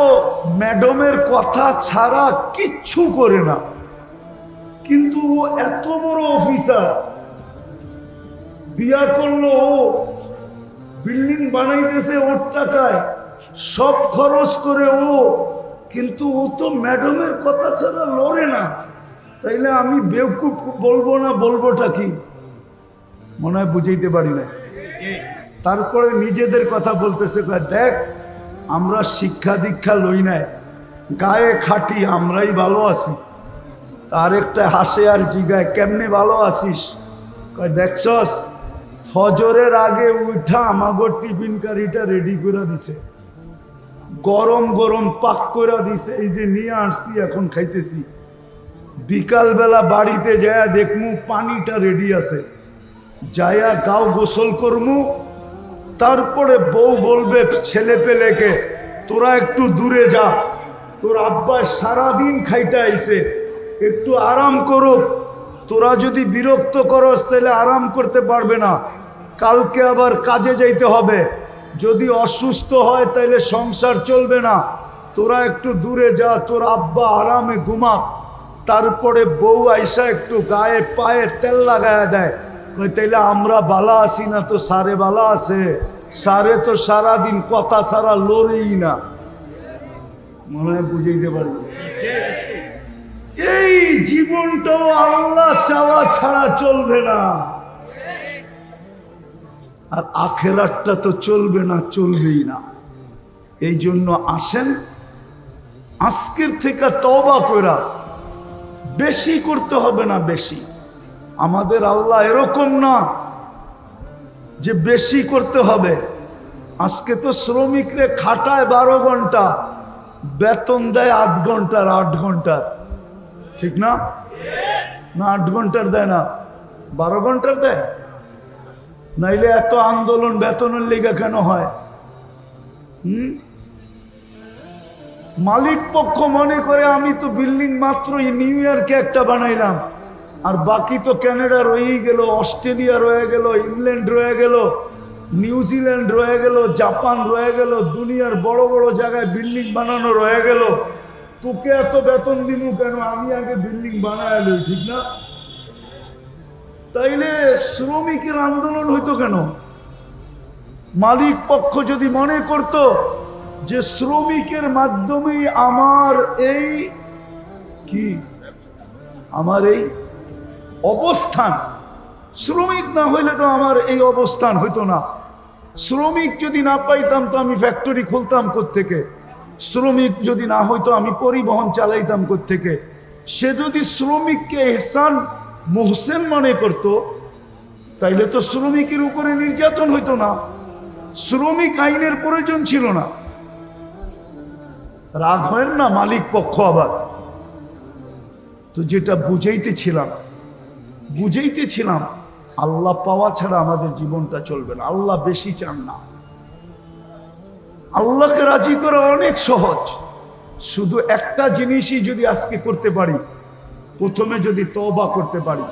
ম্যাডামের কথা ছাড়া কিচ্ছু করে না, কিন্তু ও এত বড় অফিসার, বিয়া করলো, ও বিল্ডিং বানাইতেছে ওর টাকায়, সব খরচ করে ও, কিন্তু ও তো ম্যাডামের কথা ছাড়া লড়ে না। তাইলে আমি বেউকুফ বলবো না, বলবোটা কি? মনে হয় বুঝাইতে পারি না। তারপরে নিজেদের কথা বলতেছে, দেখ আমরা শিক্ষা দীক্ষা লই নাই, গায়ে খাটি, আমরাই ভালো আছি। তার একটা হাসে আর জিগায়, কেমনে ভালো আছিস? দেখছস, ফজরের আগে উঠা আমাগো টিফিন কারিটা রেডি করে দিছে, গরম গরম পাক করে দিছে, এই যে নিয়ে আসছি এখন খাইতেছি। বিকালবেলা বাড়িতে যায়া দেখমু পানিটা রেডি আছে, যায়া গাও গোসল করমু। তারপরে বউ বলবে ছেলে পেলেকে, তোরা একটু দূরে যা, তোর আব্বা সারাদিন খাইতে আইছে, একটু আরাম করুক। তোরা যদি বিরক্ত করস তাহলে আরাম করতে পারবে না, কালকে আবার কাজে যাইতে হবে। যদি অসুস্থ হয় তাহলে সংসার চলবে না, তোরা একটু দূরে যা, তোর আব্বা আরামে ঘুমাক। তারপরে বউ আইসা একটু গায়ে পায়ে তেল লাগায়া দেয়, তাইলে আমরা বালা আছি না তো সারে বালা আছে? সারে তো সারাদিন কথা সারা লড়েই না। মনে হয় বুঝাইতে পারি। এই জীবনটাও আল্লাহ চাওয়া ছাড়া চলবে না, আর আখেরাতটা তো চলবে না, চলবেই না। এই জন্য আসেন আজকের থেকে তওবা কইরা, বেশি করতে হবে না, বেশি। আমাদের আল্লাহ এরকম না যে বেশি করতে হবে। আজকে তো শ্রমিকরে খাটায় 12 ঘন্টা, বেতন দেয় 8 ঘন্টার, 8 ঘন্টার, ঠিক না? না 8 ঘন্টার দেয় না, 12 ঘন্টার দেয়। নাইলে এত আন্দোলন বেতনের লেগে কেন হয়? মালিক পক্ষ মনে করে আমি তো বিল্ডিং মাত্রই নিউ ইয়র্কে একটা বানাইলাম, আর বাকি তো কানাডা রয়েই গেল, অস্ট্রেলিয়া রয়ে গেল, ইংল্যান্ড রয়ে গেল, নিউজিল্যান্ড রয়ে গেল, জাপান রয়ে গেল, দুনিয়ার বড় বড় জায়গায় বিল্ডিং বানানো রয়ে গেল। তোকে এত বেতন দিব কেন? আমি আগে বিল্ডিং বানায় লই, ঠিক না? তাইলে শ্রমিকের আন্দোলন হইতো কেন? মালিক পক্ষ যদি মনে করত যে শ্রমিকের মাধ্যমেই আমার এই কি, আমার এই অবস্থান, শ্রমিক না হইলে তো আমার এই অবস্থান হইতো না। শ্রমিক যদি না পাইতাম তো আমি ফ্যাক্টরি খুলতাম কোত্থেকে? শ্রমিক যদি না হইতো আমি পরিবহন চালাইতাম কোত্থেকে? সে যদি শ্রমিককে এহসান মোহসেন মনে করত, তাইলে তো শ্রমিকের উপরে নির্যাতন হইতো না, শ্রমিক আইনের প্রয়োজন ছিল না। রাগ হয় না মালিক পক্ষ আবার। তো যেটা বুঝাইতেছিলাম আল্লাহ পাওয়া ছাড়া আমাদের জীবনটা চলবে না। আল্লাহ বেশি চান না। আল্লাহকে রাজি করা অনেক সহজ। শুধু একটা জিনিসই যদি আজকে করতে পারি, প্রথমে যদি তওবা করতে পারি,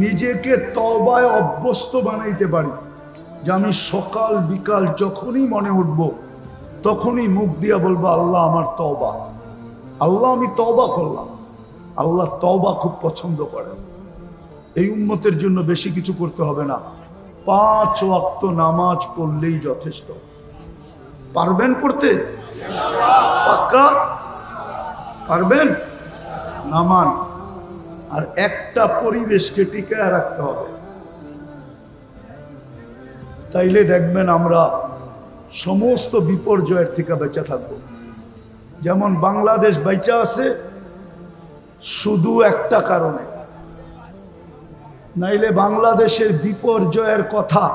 নিজেকে তওবায় অভ্যস্ত বানাইতে পারি, যে আমি সকাল বিকাল যখনই মনে উঠব তখনই মুখ দিয়া বলবো আল্লাহ আমার তওবা, আল্লাহ আমি তওবা করলাম। আল্লাহ তওবা খুব পছন্দ করেন। এই উম্মতের জন্য বেশি কিছু করতে হবে না, 5 ওয়াক্ত নামাজ পড়লেই যথেষ্ট। পারবেন পড়তে? পাক্কা পারবেন? নামান। আর একটা পরিবেশকে টিকায় রাখতে হবে, তাইলে দেখবেন আমরা সমস্ত বিপর্যয়ের থেকে বেঁচে থাকবো। যেমন বাংলাদেশ বেঁচে আছে শুধু একটা কারণে, নাইলে বাংলাদেশের বিপর্যয়ের কথা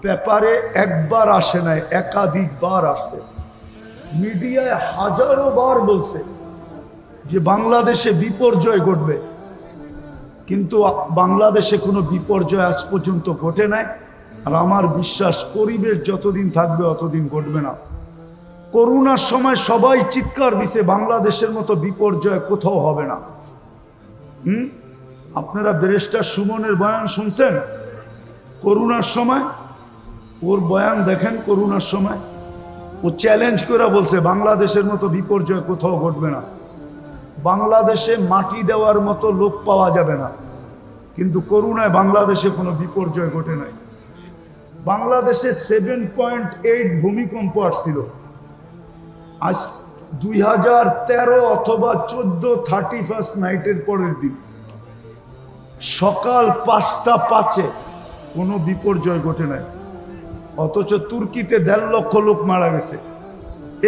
পেপারে একবার আসে নাই, একাধিকবার আসছে। মিডিয়ায় হাজারো বার বলছে যে বাংলাদেশে বিপর্যয় ঘটবে, কিন্তু বাংলাদেশে কোনো বিপর্যয় আজ পর্যন্ত ঘটে নাই। আর আমার বিশ্বাস পরিবেশ যতদিন থাকবে অতদিন ঘটবে না। করোনার সময় সবাই চিৎকার দিছে বাংলাদেশের মতো বিপর্যয় কোথাও হবে না। আপনারা ব্যারিস্টার সুমনের বয়ান শুনছেন করোনার সময়? ওর বয়ান দেখেন। করোনার সময় ও চ্যালেঞ্জ করে বলছে বাংলাদেশের মতো বিপর্যয় কোথাও ঘটবে না। বাংলাদেশে মাটি দেওয়ার মতো লোক পাওয়া যাবে না, কিন্তু করোনায় বাংলাদেশে কোনো বিপর্যয় ঘটে নাই। বাংলাদেশে 7.8 ভূমিকম্প আসছিল। আজ 2013 অথবা 14 31 নাইটের পরের দিন সকাল 5:05 কোনো বিপর্যয় ঘটে নাই। অথচ তুর্কিতে 1.5 লক্ষ লোক মারা গেছে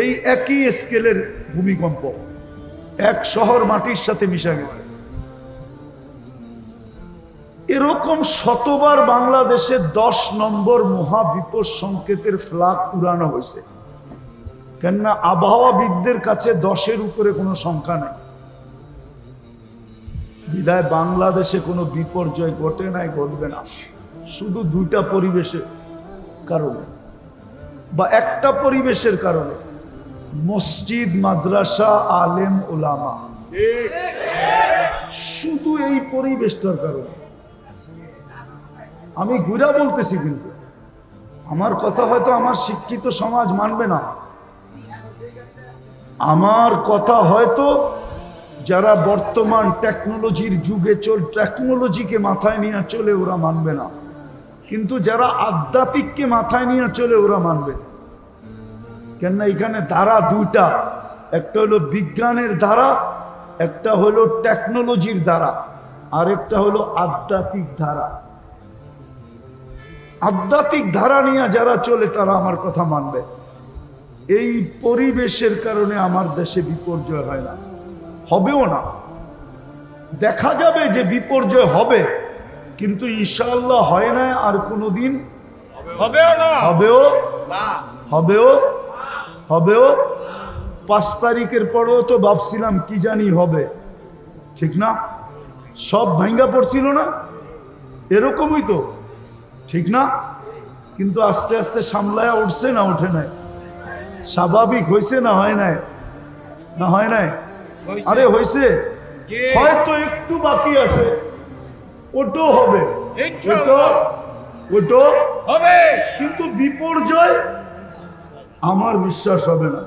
এই একই স্কেলের ভূমিকম্প। এক শহর মাটির সাথে মিশা গেছে। এরকম শতবার বাংলাদেশে 10 নম্বর মহাবিপদ সংকেতের ফ্ল্যাগ উড়ানো হয়েছে। কেননা আবহাওয়াবিদদের কাছে 10-এর উপরে কোনো সংখ্যা নেই। বিধায় বাংলাদেশে কোনো বিপর্যয় ঘটে নাই, ঘটবে না। শুধু 2টা পরিবেশের কারণে বা একটা পরিবেশের কারণে, মসজিদ, মাদ্রাসা, আলেম, ওলামা, শুধু এই পরিবেশটার কারণে। আমি ঘুরা বলতেছি, কিন্তু আমার কথা হয়তো আমার শিক্ষিত সমাজ মানবে না। আমার কথা হয়তো যারা বর্তমান টেকনোলজির যুগে টেকনোলজিকে মাথায় নিয়ে চলে ওরা মানবে না, কিন্তু যারা আধ্যাত্মিককে মাথায় নিয়ে চলে ওরা মানবে। কেননা এখানে ধারা 2টা, একটা হলো বিজ্ঞানের ধারা, একটা হলো টেকনোলজির ধারা, আর একটা হলো আধ্যাত্মিক ধারা। আধ্যাত্মিক ধারা নিয়ে যারা চলে তারা আমার কথা মানবে। এই পরিবেশের কারণে আমার দেশে বিপর্যয় হয় না, হবেও না। দেখা যাবে যে বিপর্যয় হবে, কিন্তু ইনশাআল্লাহ হয় না, আর কোনোদিন
হবেও না,
হবেও
না,
হবেও হবেও 5 তারিখের পরেও তো ভাবছিলাম কি জানি হবে, ঠিক না? সব ভাঙ্গা পড়ছিল না, এরকমই তো, ঠিক না? কিন্তু আস্তে আস্তে সামলায়া উঠছে না ওঠে নাই? স্বাভাবিক হয়েছে না হয় নাই? না হয় নাই?
হয়েছে।
আরে হয়েছে,
জি।
হয়তো একটু বাকি আছে, ওটাও হবে,
ইনশাআল্লাহ।
ওটাও
হবে।
কিন্তু বিপর্যয় আমার বিশ্বাস হবে না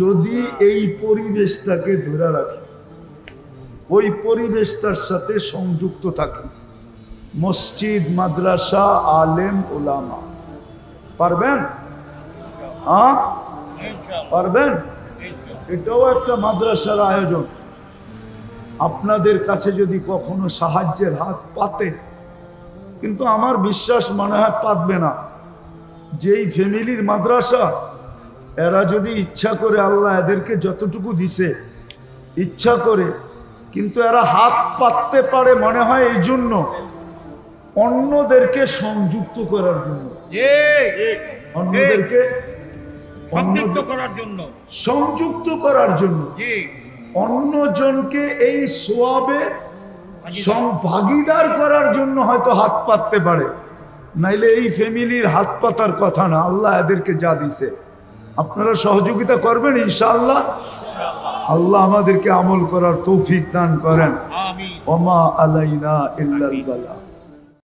যদি এই পরিবেশটাকে ধরে রাখি, ওই পরিবেশটার সাথে সংযুক্ত থাকি। মসজিদ, মাদ্রাসা, আলেম, ওলামা। পারবেন? পারবেন? এটাও একটা মাদ্রাসার আয়োজন। আপনাদের কাছে যদি কখনো সাহায্যের হাত পাতে কিন্তু আমার বিশ্বাস মনে হয় পাতবে না। যেই ফ্যামিলির মাদ্রাসা, এরা যদি ইচ্ছা করে, আল্লাহ এদেরকে যতটুকু দিছে ইচ্ছা করে, কিন্তু এরা হাত পাততে পারে মনে হয় এই জন্য অন্যদেরকে সংযুক্ত করার জন্য,
জি
অন্যদেরকে
সংযুক্ত করার জন্য।
সংযুক্ত করার জন্য,
জি
অন্যজনকে এই সোয়াবে ভাগিদার করার জন্য হয়তো হাত পাততে পারে, নাইলে এই ফ্যামিলির হাত পাতার কথা না। আল্লাহ এদেরকে যা দিছে, আপনারা সহযোগিতা করবেন ইনশাআল্লাহ। আল্লাহ আমাদেরকে আমল করার তৌফিক দান করেন।
আমিন।
ওমা আলাইনা ইল্লাল বালাগ।